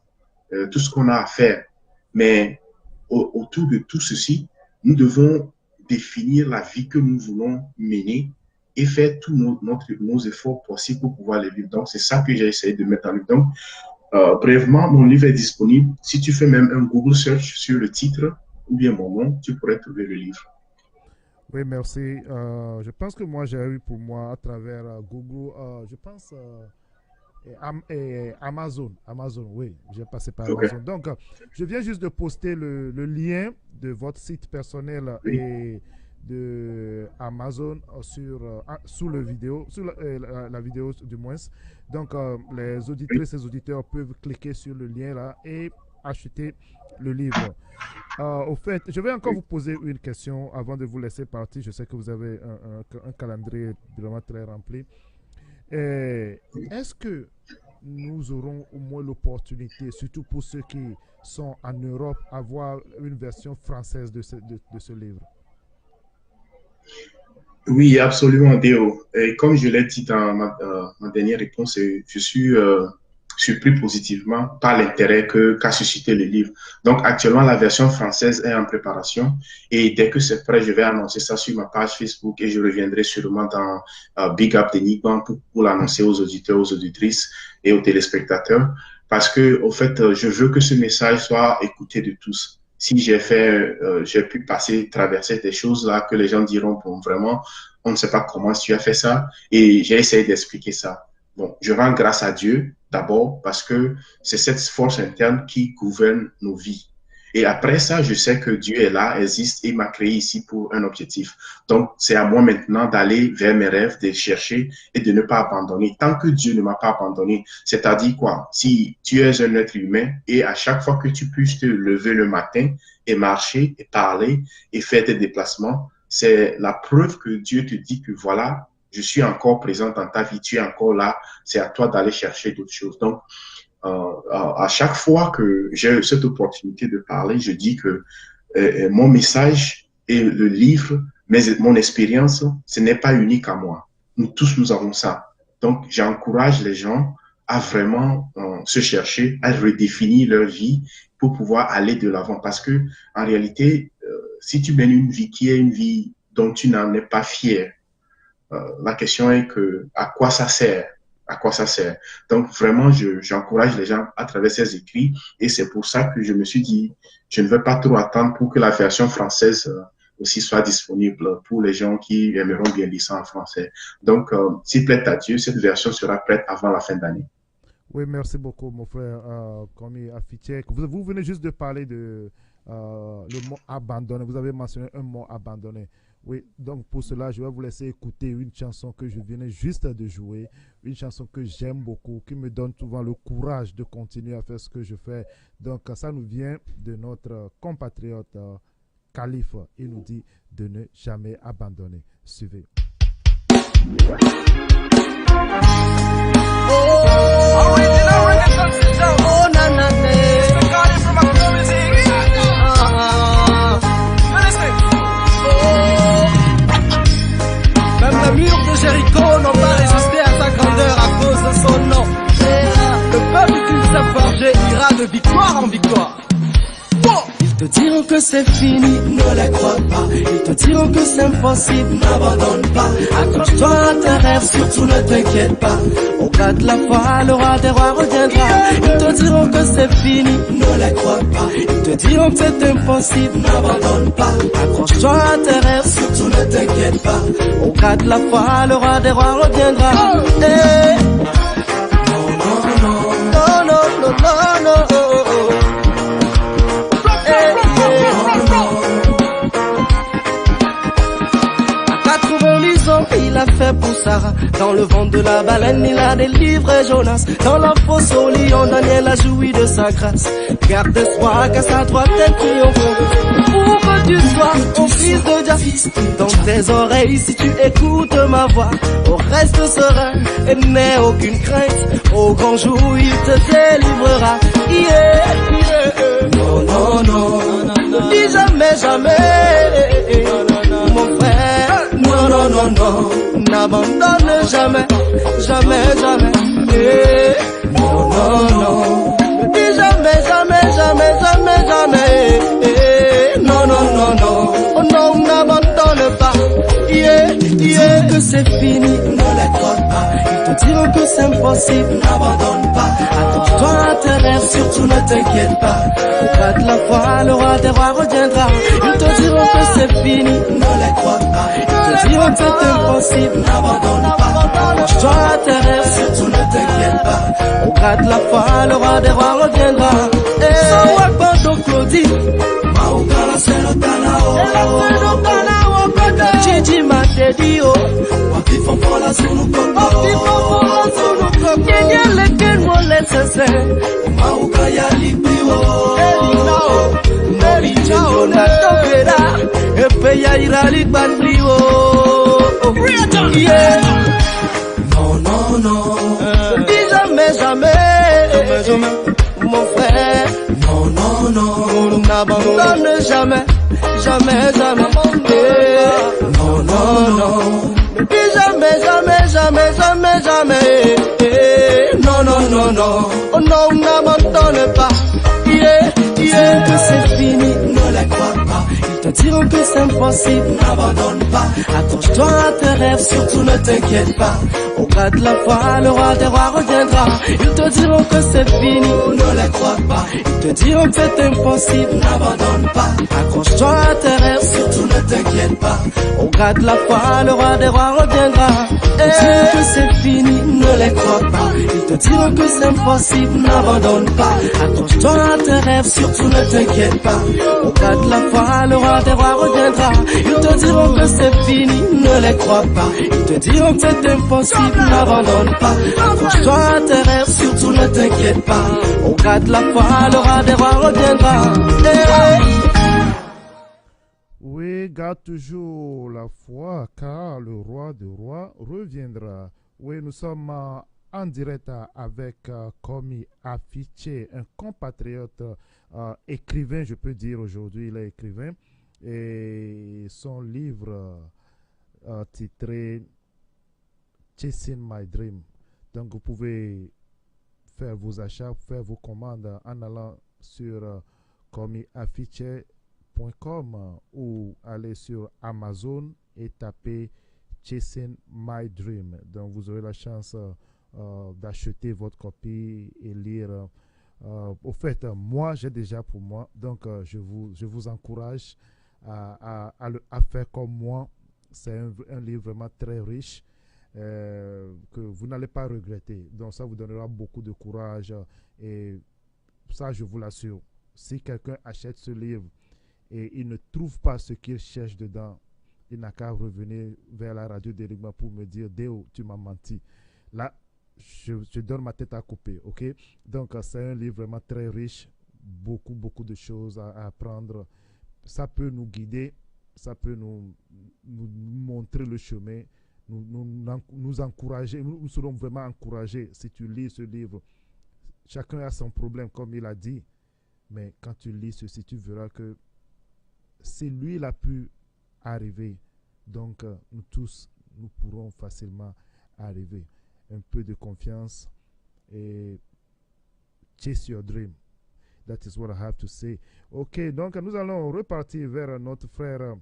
tout ce qu'on a à faire. Mais autour de tout ceci, nous devons définir la vie que nous voulons mener et faire tous nos efforts possibles pour pouvoir les vivre. Donc, c'est ça que j'ai essayé de mettre en œuvre. Donc, brièvement, mon livre est disponible. Si tu fais même un Google search sur le titre ou bien mon nom, tu pourrais trouver le livre. Oui, merci. Je pense que moi, j'ai eu pour moi à travers Google, je pense Amazon. Amazon, oui, j'ai passé par Amazon. Okay. Donc, je viens juste de poster le lien de votre site personnel et de Amazon sous la vidéo du moins. Donc, les auditrices et auditeurs peuvent cliquer sur le lien là et acheter le livre. Au fait, je vais encore vous poser une question avant de vous laisser partir. Je sais que vous avez un calendrier vraiment très rempli. Est-ce que nous aurons au moins l'opportunité, surtout pour ceux qui sont en Europe, d'avoir une version française de ce livre? Oui, absolument, Déo. Et comme je l'ai dit dans ma dernière réponse, je suis surpris positivement par l'intérêt qu'a suscité le livre. Donc, actuellement, la version française est en préparation et dès que c'est prêt, je vais annoncer ça sur ma page Facebook et je reviendrai sûrement dans Big Up Denis pour l'annoncer aux auditeurs, aux auditrices et aux téléspectateurs parce que, au fait, je veux que ce message soit écouté de tous. Si j'ai pu traverser des choses là que les gens diront, bon, vraiment, on ne sait pas comment tu as fait ça et j'ai essayé d'expliquer ça. Bon, je rends grâce à Dieu d'abord parce que c'est cette force interne qui gouverne nos vies. Et après ça, je sais que Dieu est là, existe et m'a créé ici pour un objectif. Donc, c'est à moi maintenant d'aller vers mes rêves, de chercher et de ne pas abandonner. Tant que Dieu ne m'a pas abandonné, c'est-à-dire quoi? Si tu es un être humain et à chaque fois que tu puisses te lever le matin et marcher et parler et faire tes déplacements, c'est la preuve que Dieu te dit que voilà, je suis encore présent dans ta vie, tu es encore là, c'est à toi d'aller chercher d'autres choses. Donc, à chaque fois que j'ai cette opportunité de parler, je dis que mon message et le livre, mon expérience, ce n'est pas unique à moi. Nous tous, nous avons ça. Donc, j'encourage les gens à vraiment se chercher, à redéfinir leur vie pour pouvoir aller de l'avant. Parce que, en réalité, si tu mènes une vie qui est une vie dont tu n'en es pas fier, la question est à quoi ça sert? À quoi ça sert? Donc, vraiment, j'encourage les gens à travers ces écrits et c'est pour ça que je me suis dit, je ne vais pas trop attendre pour que la version française aussi soit disponible pour les gens qui aimeront bien lire ça en français. Donc, s'il plaît à Dieu, cette version sera prête avant la fin d'année. Oui, merci beaucoup, mon frère Komi Afitiek. Vous venez juste de parler de le mot abandonné. Vous avez mentionné un mot abandonné. Oui, donc pour cela, je vais vous laisser écouter une chanson que je venais juste de jouer, une chanson que j'aime beaucoup, qui me donne souvent le courage de continuer à faire ce que je fais. Donc ça nous vient de notre compatriote Khalif. Il nous dit de ne jamais abandonner. Suivez. Même les murs de Jéricho n'ont pas résisté à sa grandeur à cause de son nom. Le peuple qu'il s'est forgé ira de victoire en victoire. Ils te diront que c'est fini, ne les crois pas. Ils te diront que c'est impossible, n'abandonne pas. Accroche-toi à tes rêves, surtout ne t'inquiète pas. Au cas de la foi, le roi des rois reviendra. Ils te diront que c'est fini, ne les crois pas. Ils te diront que c'est impossible, n'abandonne pas. Accroche-toi à tes rêves, surtout ne t'inquiète pas. Au cas de la foi, le roi des rois reviendra. Hey. Non, non, non, non, non. Il a fait pour Sarah, dans le ventre de la baleine, il a délivré Jonas. Dans la fosse au lion, Daniel a joui de sa grâce. Garde espoir qu'à sa droite elle triomphe. Pour que tu sois au fils de Jah, dans tes oreilles si tu écoutes ma voix. Au reste serein et n'aie aucune crainte. Au grand jour il te délivrera. Yeah, yeah. Non, non, non, dis jamais, jamais. Mon frère, non, non, non, non, n'abandonne jamais, jamais, jamais. Eh, non, non, non, dis jamais, jamais, jamais, jamais, jamais. Eh, non, non, non, non, oh non, n'abandonne pas. Yeah, yeah, que c'est fini, ne les crois pas. Ils te diront que c'est impossible, n'abandonne pas. Attends-toi à tes rêves, surtout ne t'inquiète pas. Au pas de la foi, le roi des rois reviendra. Ils te diront que c'est fini, ne les crois pas. Ils te diront que c'est impossible, n'abandonne pas. Attends-toi à tes rêves, surtout ne t'inquiète pas. Au pas de la foi, le roi des rois reviendra. Eh, so wakando Claudie, Maukala Selotana, Gigi Matedio, Wakifon pour la Sunukongo, Kenya leken wole sese, Maukaya Lipiwo, Elinao, Norichao na Tokera, Epeya Irali Bandriwo. Yeah. Non, non, non, dis jamais, jamais, jamais, mon frère. Non, non, non, n'abandonne jamais, jamais, jamais. Non, non, non, dis jamais, jamais, jamais, jamais, jamais. Non, non, non, non, oh non, n'abandonne pas. Yeah, yeah, que c'est fini, ne les crois pas. Ils te diront que c'est impossible, n'abandonne pas. Accroche-toi à tes rêves, surtout ne t'inquiète pas. Au cas de la foi, le roi des rois reviendra. Ils te diront que c'est fini, ne les crois pas. Ils te diront que c'est impossible, n'abandonne pas. Accroche-toi à tes rêves, surtout ne t'inquiète pas. Au cas de la foi, le roi des rois reviendra. Ils te diront que c'est fini, ne les crois pas. Ils te diront que c'est impossible, n'abandonne pas. Accroche-toi à tes rêves, surtout ne t'inquiète pas. Au cas de la foi, le roi des rois reviendra. Ils te diront que c'est fini, ne les crois pas. Ils te diront que c'est impossible, n'abandonne pas. Accroche-toi à tes rêves, surtout ne t'inquiète pas. Au cas de la foi, le roi des rois reviendra. Oui, garde toujours la foi, car le roi des rois reviendra. Oui, nous sommes en direct avec Komi Afiche, un compatriote écrivain, je peux dire aujourd'hui, il est écrivain. Et son livre titré Chasing My Dream. Donc vous pouvez faire vos achats, faire vos commandes en allant sur komiafiche.com ou aller sur Amazon et taper Chasing My Dream. Donc vous aurez la chance d'acheter votre copie et lire. Au fait, moi j'ai déjà pour moi, donc je vous encourage à faire comme moi. C'est un livre vraiment très riche que vous n'allez pas regretter. Donc ça vous donnera beaucoup de courage et ça je vous l'assure. Si quelqu'un achète ce livre et il ne trouve pas ce qu'il cherche dedans, il n'a qu'à revenir vers la radio d'Erigma pour me dire Déo, tu m'as menti. Là, je donne ma tête à couper, ok? Donc c'est un livre vraiment très riche, beaucoup de choses à apprendre. Ça peut nous guider, ça peut nous montrer le chemin, nous encourager. Nous serons vraiment encouragés si tu lis ce livre. Chacun a son problème, comme il a dit, mais quand tu lis ceci, tu verras que si lui il a pu arriver, donc nous tous, nous pourrons facilement arriver. Un peu de confiance et chase your dream. That is what I have to say. Ok, donc nous allons repartir vers notre frère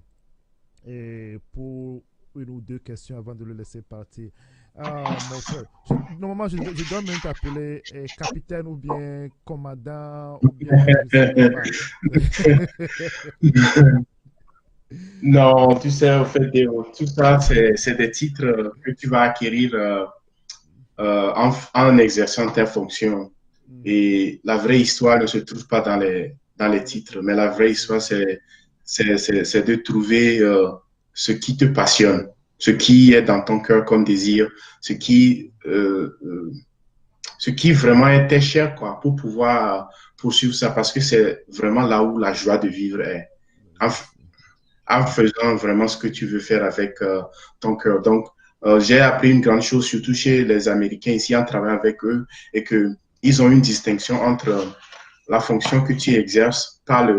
et pour une ou deux questions avant de le laisser partir. Mon frère, normalement je dois même t'appeler capitaine ou bien commandant ou bien... Non, tu sais, au fait, tout ça, c'est des titres que tu vas acquérir en exerçant tes fonctions. Et la vraie histoire ne se trouve pas dans les titres, mais la vraie histoire, c'est de trouver ce qui te passionne. ce qui est dans ton cœur comme désir, ce qui vraiment était cher, quoi, pour pouvoir poursuivre ça, parce que c'est vraiment là où la joie de vivre est, en, en faisant vraiment ce que tu veux faire avec ton cœur. Donc, j'ai appris une grande chose, surtout chez les Américains ici, en travaillant avec eux, et que ils ont une distinction entre la fonction que tu exerces par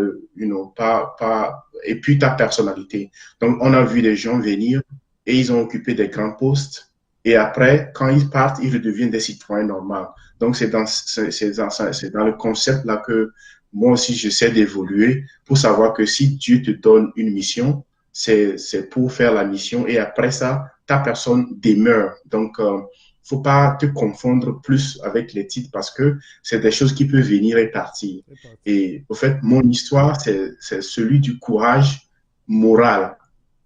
et puis ta personnalité. Donc, on a vu des gens venir et ils ont occupé des grands postes. Et après, quand ils partent, ils redeviennent des citoyens normaux. Donc, c'est dans le concept là que moi aussi, j'essaie d'évoluer pour savoir que si Dieu te donne une mission, c'est pour faire la mission et après ça, ta personne demeure. Donc, faut pas te confondre plus avec les titres parce que c'est des choses qui peuvent venir et partir. Et au fait, mon histoire, c'est celui du courage moral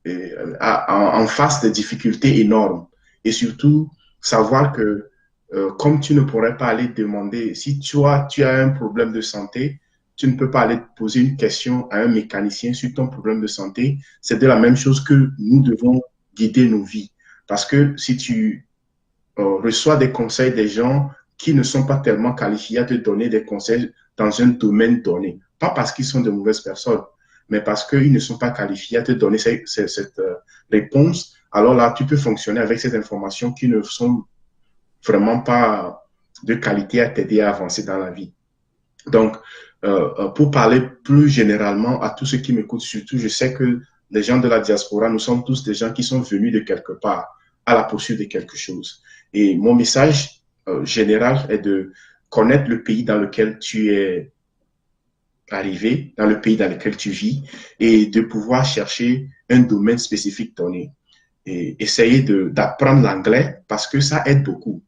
et, en face de difficultés énormes. Et surtout, savoir que comme tu ne pourrais pas aller demander, si tu as un problème de santé, tu ne peux pas aller poser une question à un mécanicien sur ton problème de santé. C'est de la même chose que nous devons guider nos vies. Parce que si tu reçois des conseils des gens qui ne sont pas tellement qualifiés à te donner des conseils dans un domaine donné, pas parce qu'ils sont de mauvaises personnes, mais parce qu'ils ne sont pas qualifiés à te donner cette réponse, alors là, tu peux fonctionner avec ces informations qui ne sont vraiment pas de qualité à t'aider à avancer dans la vie. Donc, pour parler plus généralement à tous ceux qui m'écoutent, surtout, je sais que les gens de la diaspora, nous sommes tous des gens qui sont venus de quelque part à la poursuite de quelque chose. Et mon message général est de connaître le pays dans lequel tu es arrivé, dans le pays dans lequel tu vis, et de pouvoir chercher un domaine spécifique donné. Et essayer d'apprendre l'anglais parce que ça aide beaucoup.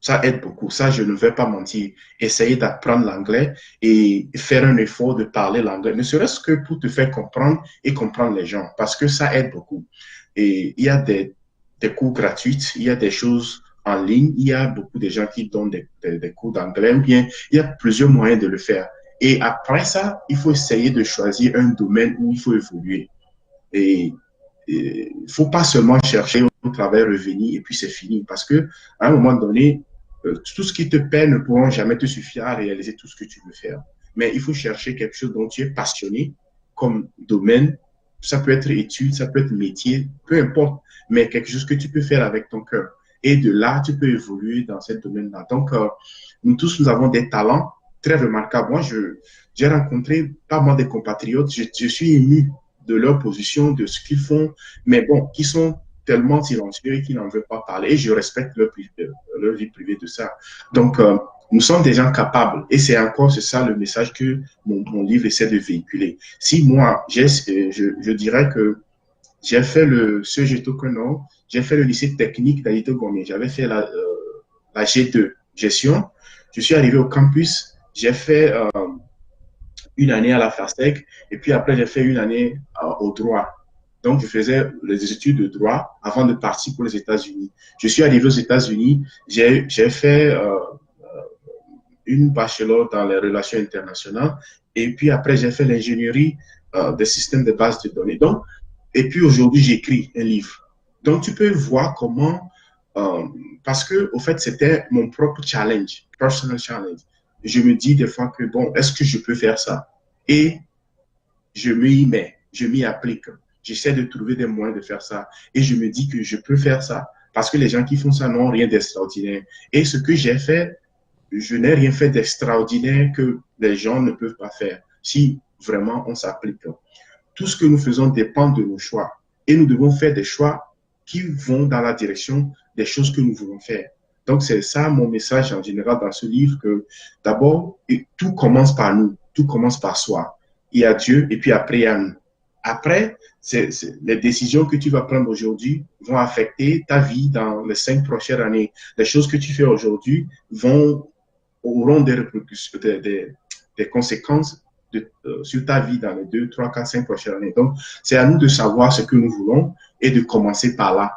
Ça aide beaucoup. Ça, je ne vais pas mentir. Essayer d'apprendre l'anglais et faire un effort de parler l'anglais, ne serait-ce que pour te faire comprendre et comprendre les gens, parce que ça aide beaucoup. Et il y a des cours gratuits, il y a des choses en ligne, il y a beaucoup de gens qui donnent des cours d'anglais, ou bien il y a plusieurs moyens de le faire. Et après ça, il faut essayer de choisir un domaine où il faut évoluer. Et il ne faut pas seulement chercher au travail revenu et puis c'est fini. Parce qu'à un moment donné, tout ce qui te paie ne pourront jamais te suffire à réaliser tout ce que tu veux faire. Mais il faut chercher quelque chose dont tu es passionné comme domaine. Ça peut être étude, ça peut être métier, peu importe, mais quelque chose que tu peux faire avec ton cœur. Et de là, tu peux évoluer dans ce domaine-là. Donc, nous tous, nous avons des talents très remarquables. Moi, j'ai rencontré pas mal de compatriotes. Je suis ému de leur position, de ce qu'ils font, mais bon, qui sont tellement silencieux et qui n'en veulent pas parler. Et je respecte leur vie privée de ça. Donc, nous sommes des gens capables. Et c'est ça le message que mon livre essaie de véhiculer. Si moi, je dirais que j'ai fait le CEGETO Kono, j'ai fait le lycée technique d'Aïto Gomé, j'avais fait la G2, gestion. Je suis arrivé au campus, j'ai fait une année à la FASTEC et puis après j'ai fait une année au droit. Donc je faisais les études de droit avant de partir pour les États-Unis. Je suis arrivé aux États-Unis, j'ai fait une bachelor dans les relations internationales et puis après j'ai fait l'ingénierie des systèmes de base de données. Donc, et puis aujourd'hui j'écris un livre. Donc tu peux voir comment, parce que au fait c'était mon propre challenge, personal challenge. Je me dis des fois que bon, est-ce que je peux faire ça? Et je m'y mets, je m'y applique. J'essaie de trouver des moyens de faire ça. Et je me dis que je peux faire ça. Parce que les gens qui font ça n'ont rien d'extraordinaire. Et ce que j'ai fait, je n'ai rien fait d'extraordinaire que les gens ne peuvent pas faire si vraiment on s'applique. Tout ce que nous faisons dépend de nos choix. Et nous devons faire des choix qui vont dans la direction des choses que nous voulons faire. Donc, c'est ça mon message en général dans ce livre, que d'abord, tout commence par nous, tout commence par soi. Il y a Dieu et puis après, il y a nous. Après, les décisions que tu vas prendre aujourd'hui vont affecter ta vie dans les 5 prochaines années. Les choses que tu fais aujourd'hui auront des répercussions, des conséquences sur ta vie dans les 2, 3, 4, 5 prochaines années. Donc, c'est à nous de savoir ce que nous voulons et de commencer par là.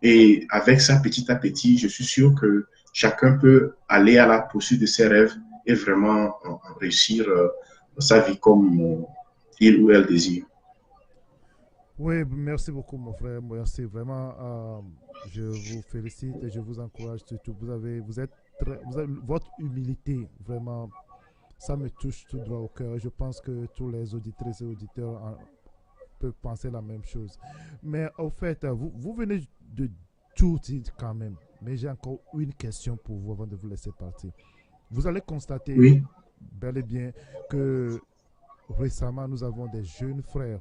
Et avec ça, petit à petit, je suis sûr que chacun peut aller à la poursuite de ses rêves et vraiment réussir sa vie comme il ou elle désire. Oui, merci beaucoup, mon frère. Merci vraiment. Je vous félicite et je vous encourage surtout. Votre humilité, vraiment, ça me touche tout droit au cœur. Je pense que tous les auditrices et auditeurs peuvent penser la même chose. Mais au fait, vous venez de tout dire quand même. Mais j'ai encore une question pour vous avant de vous laisser partir. Vous allez constater Oui, bel et bien que récemment, nous avons des jeunes frères,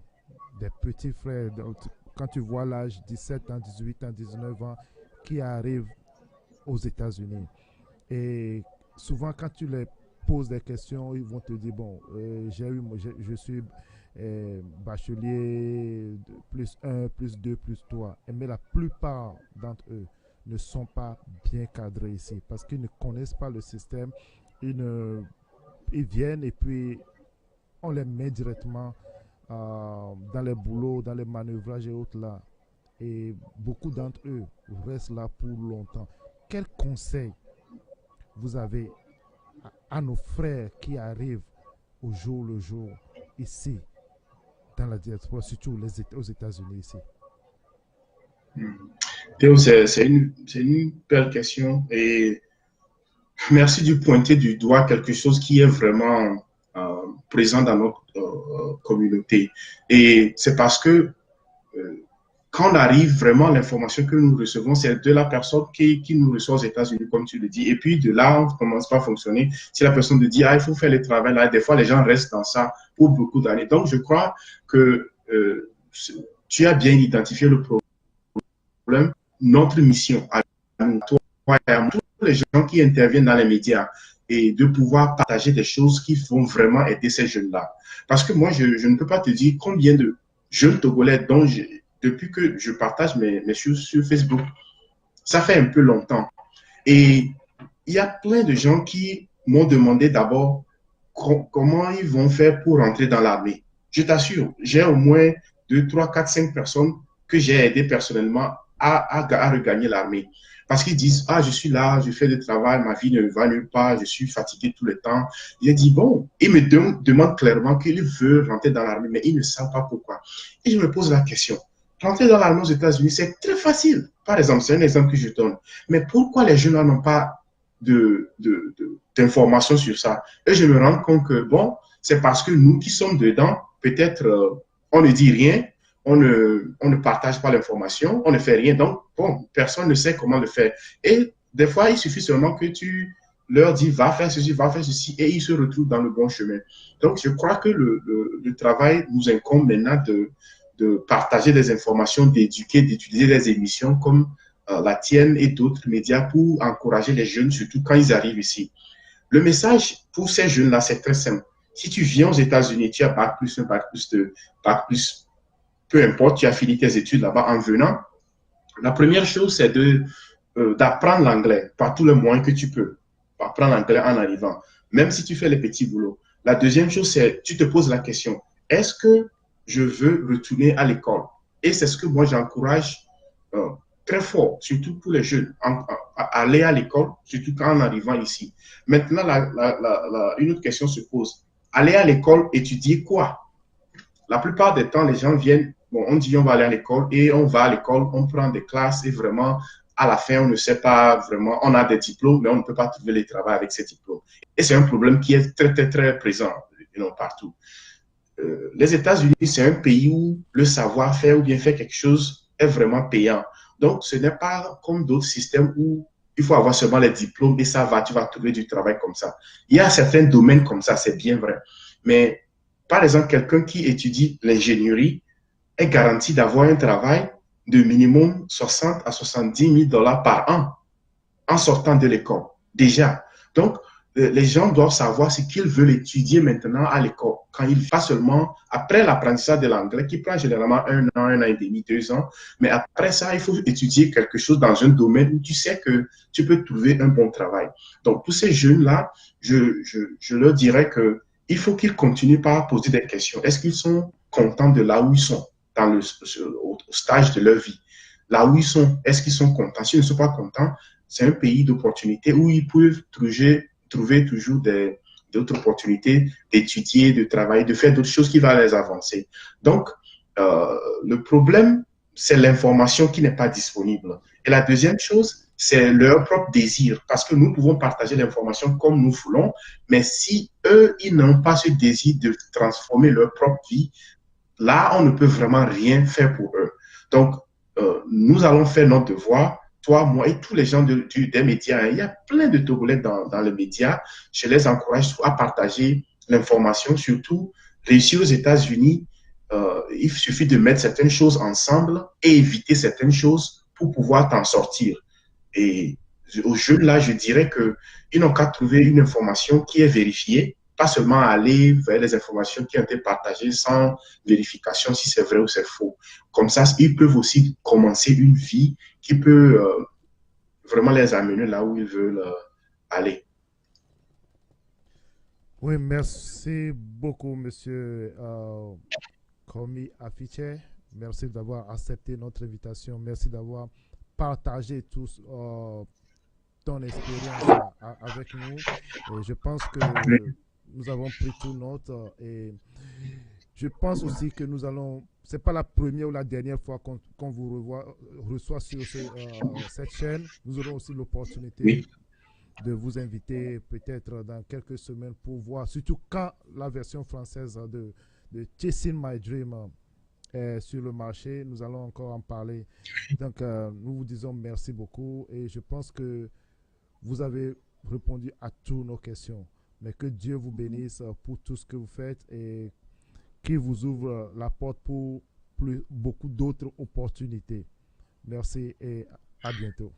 des petits frères. Donc, quand tu vois l'âge 17 ans, 18 ans, 19 ans, qui arrivent aux États-Unis. Et souvent, quand tu les poses des questions, ils vont te dire, bon, je suis bachelier, plus un plus 2 plus 3. Mais la plupart d'entre eux ne sont pas bien cadrés ici parce qu'ils ne connaissent pas le système. Ils, ne, ils viennent et puis on les met directement dans les boulots, dans les manœuvrages et autres là. Et beaucoup d'entre eux restent là pour longtemps. Quel conseil vous avez à nos frères qui arrivent au jour le jour ici, dans la diaspora, surtout aux États-Unis ici? Théo, c'est une belle question et merci de pointer du doigt quelque chose qui est vraiment présent dans notre communauté. Et c'est parce que quand on arrive, vraiment, l'information que nous recevons, c'est de la personne qui nous reçoit aux États-Unis, comme tu le dis. Et puis, de là, on ne commence pas à fonctionner. Si la personne te dit, ah, il faut faire le travail là, des fois, les gens restent dans ça pour beaucoup d'années. Donc, je crois que tu as bien identifié le problème. Notre mission, à nous, toi et à tous les gens qui interviennent dans les médias, et de pouvoir partager des choses qui vont vraiment aider ces jeunes-là. Parce que moi, je ne peux pas te dire combien de jeunes Togolais dont depuis que je partage mes choses sur Facebook, ça fait un peu longtemps. Et il y a plein de gens qui m'ont demandé d'abord comment ils vont faire pour rentrer dans l'armée. Je t'assure, j'ai au moins 2, 3, 4, 5 personnes que j'ai aidées personnellement à regagner l'armée. Parce qu'ils disent, ah, je suis là, je fais le travail, ma vie ne va nulle part, je suis fatigué tout le temps. J'ai dit, bon, ils me demandent clairement qu'ils veulent rentrer dans l'armée, mais ils ne savent pas pourquoi. Et je me pose la question, rentrer dans l'armée aux États-Unis, c'est très facile. Par exemple, c'est un exemple que je donne. Mais pourquoi les jeunes n'ont pas d'informations sur ça? Et je me rends compte que, bon, c'est parce que nous qui sommes dedans, peut-être on ne dit rien, on ne partage pas l'information, on ne fait rien. Donc, bon, personne ne sait comment le faire. Et des fois, il suffit seulement que tu leur dis, va faire ceci, et ils se retrouvent dans le bon chemin. Donc, je crois que le travail nous incombe maintenant de partager des informations, d'éduquer, d'utiliser des émissions comme la tienne et d'autres médias pour encourager les jeunes, surtout quand ils arrivent ici. Le message pour ces jeunes-là, c'est très simple. Si tu viens aux États-Unis, tu as bac plus 1, bac plus 2, bac plus, peu importe, tu as fini tes études là-bas en venant, la première chose, c'est d'apprendre l'anglais par tous les moyens que tu peux. Apprendre l'anglais en arrivant, même si tu fais les petits boulots. La deuxième chose, c'est tu te poses la question, est-ce que je veux retourner à l'école? Et c'est ce que moi, j'encourage très fort, surtout pour les jeunes, à aller à l'école, surtout quand en arrivant ici. Maintenant, une autre question se pose. Aller à l'école, étudier quoi? La plupart des temps, les gens viennent, bon, on dit on va aller à l'école et on va à l'école, on prend des classes et vraiment, à la fin, on ne sait pas vraiment, on a des diplômes, mais on ne peut pas trouver les travaux avec ces diplômes. Et c'est un problème qui est très, très, très présent partout. Les États-Unis, c'est un pays où le savoir-faire ou bien faire quelque chose est vraiment payant. Donc, ce n'est pas comme d'autres systèmes où il faut avoir seulement les diplômes et ça va, tu vas trouver du travail comme ça. Il y a certains domaines comme ça, c'est bien vrai. Mais, par exemple, quelqu'un qui étudie l'ingénierie est garanti d'avoir un travail de minimum 60 à 70 000 dollars par an en sortant de l'école. Déjà. Donc, les gens doivent savoir ce qu'ils veulent étudier maintenant à l'école. Quand ils pas seulement après l'apprentissage de l'anglais, qui prend généralement 1 an, 1 an et demi, 2 ans, mais après ça, il faut étudier quelque chose dans un domaine où tu sais que tu peux trouver un bon travail. Donc, tous ces jeunes-là, je leur dirais que il faut qu'ils continuent par poser des questions. Est-ce qu'ils sont contents de là où ils sont dans au stage de leur vie? Là où ils sont, est-ce qu'ils sont contents? S'ils ne sont pas contents, c'est un pays d'opportunités où ils peuvent trouver toujours d'autres opportunités d'étudier, de travailler, de faire d'autres choses qui vont les avancer. Donc, le problème, c'est l'information qui n'est pas disponible. Et la deuxième chose, c'est leur propre désir, parce que nous pouvons partager l'information comme nous voulons, mais si eux, ils n'ont pas ce désir de transformer leur propre vie, là, on ne peut vraiment rien faire pour eux. Donc, nous allons faire notre devoir, toi, moi et tous les gens des médias. Il y a plein de Togolais dans les médias. Je les encourage à partager l'information, surtout réussir aux États-Unis. Il suffit de mettre certaines choses ensemble et éviter certaines choses pour pouvoir t'en sortir. Et aux jeunes, là, je dirais qu'ils n'ont qu'à trouver une information qui est vérifiée, pas seulement aller vers les informations qui ont été partagées sans vérification si c'est vrai ou c'est faux. Comme ça, ils peuvent aussi commencer une vie qui peut vraiment les amener là où ils veulent aller. Oui, merci beaucoup, monsieur Komi Afiche. Merci d'avoir accepté notre invitation. Merci d'avoir partagé tous ton expérience avec nous. Et je pense que nous avons pris tout note. Et je pense aussi que nous allons... Ce n'est pas la première ou la dernière fois qu'on vous reçoit sur cette chaîne. Nous aurons aussi l'opportunité de vous inviter peut-être dans quelques semaines pour voir, surtout quand la version française de Chasing My Dream est sur le marché. Nous allons encore en parler. Donc, nous vous disons merci beaucoup et je pense que vous avez répondu à toutes nos questions. Mais que Dieu vous bénisse pour tout ce que vous faites et qu'il vous ouvre la porte pour beaucoup d'autres opportunités. Merci et à bientôt.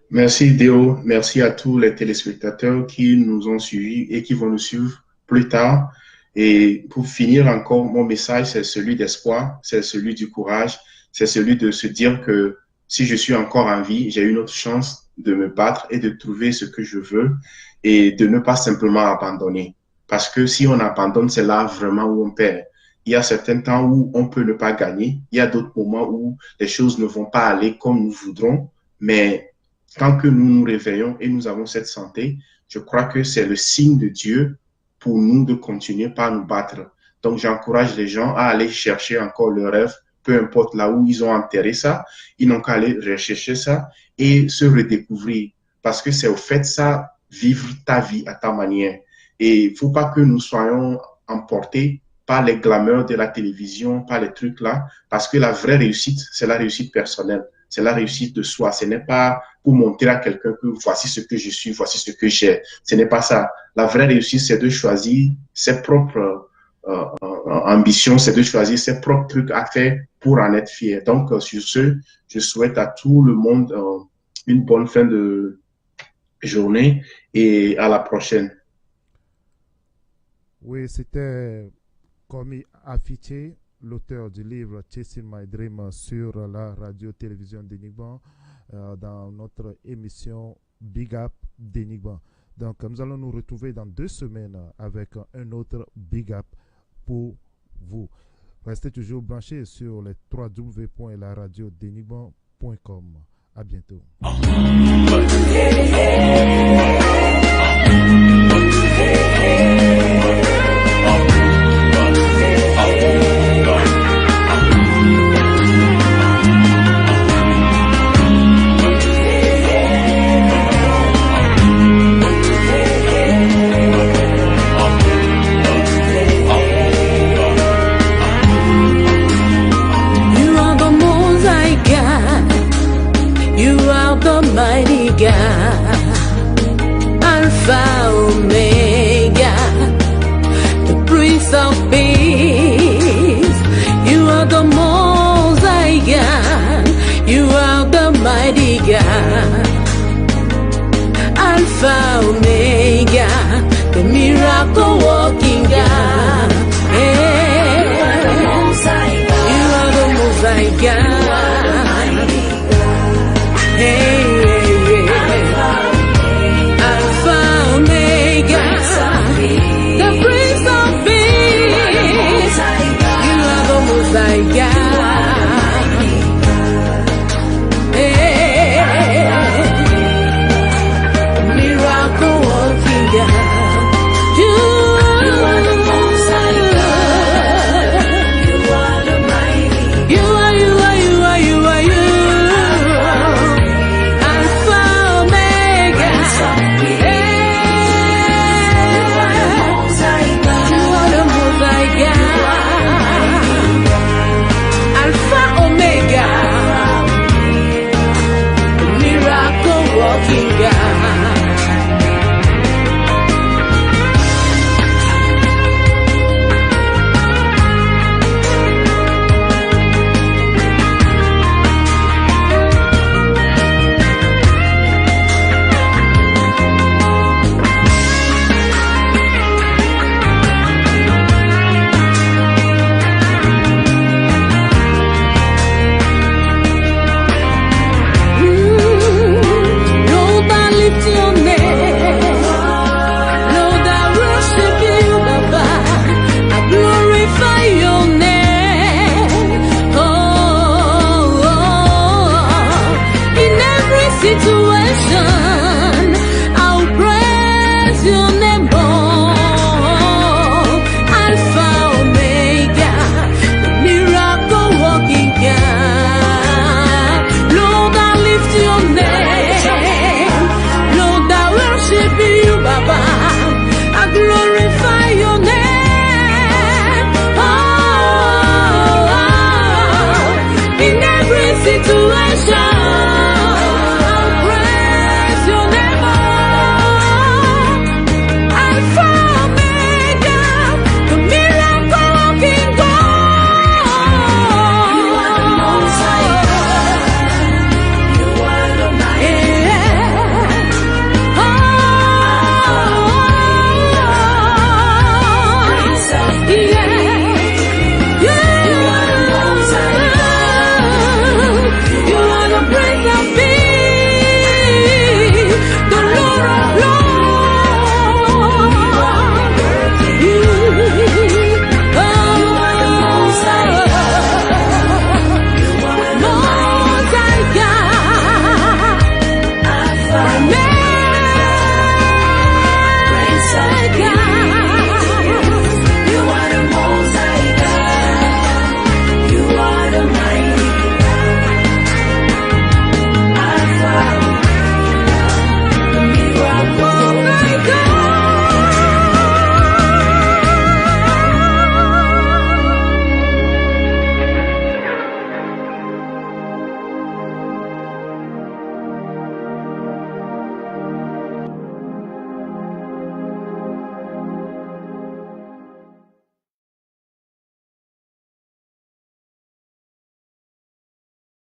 Merci Déo, merci à tous les téléspectateurs qui nous ont suivis et qui vont nous suivre plus tard. Et pour finir encore, mon message, c'est celui d'espoir, c'est celui du courage, c'est celui de se dire que si je suis encore en vie, j'ai une autre chance de me battre et de trouver ce que je veux et de ne pas simplement abandonner. Parce que si on abandonne, c'est là vraiment où on perd. Il y a certains temps où on peut ne pas gagner. Il y a d'autres moments où les choses ne vont pas aller comme nous voudrons. Mais tant que nous nous réveillons et nous avons cette santé, je crois que c'est le signe de Dieu pour nous de continuer par nous battre. Donc, j'encourage les gens à aller chercher encore leur rêve, peu importe là où ils ont enterré ça. Ils n'ont qu'à aller rechercher ça et se redécouvrir. Parce que c'est au fait ça, vivre ta vie à ta manière. Et il ne faut pas que nous soyons emportés par les glamours de la télévision, par les trucs là, parce que la vraie réussite, c'est la réussite personnelle, c'est la réussite de soi. Ce n'est pas pour montrer à quelqu'un que voici ce que je suis, voici ce que j'ai. Ce n'est pas ça. La vraie réussite, c'est de choisir ses propres ambitions, c'est de choisir ses propres trucs à faire pour en être fier. Donc, sur ce, je souhaite à tout le monde une bonne fin de journée et à la prochaine. Oui, c'était Komi Afiche, l'auteur du livre Chasing My Dream sur la radio-télévision d'Enigban dans notre émission Big Up d'Enigban. Donc, nous allons nous retrouver dans 2 semaines avec un autre Big Up pour vous. Restez toujours branchés sur les www.laradiodenigban.com. À bientôt. Mighty God, Alpha Omega, the Prince of Peace. You are the Most High God, you are the Mighty God, Alpha Omega, the miracle worker.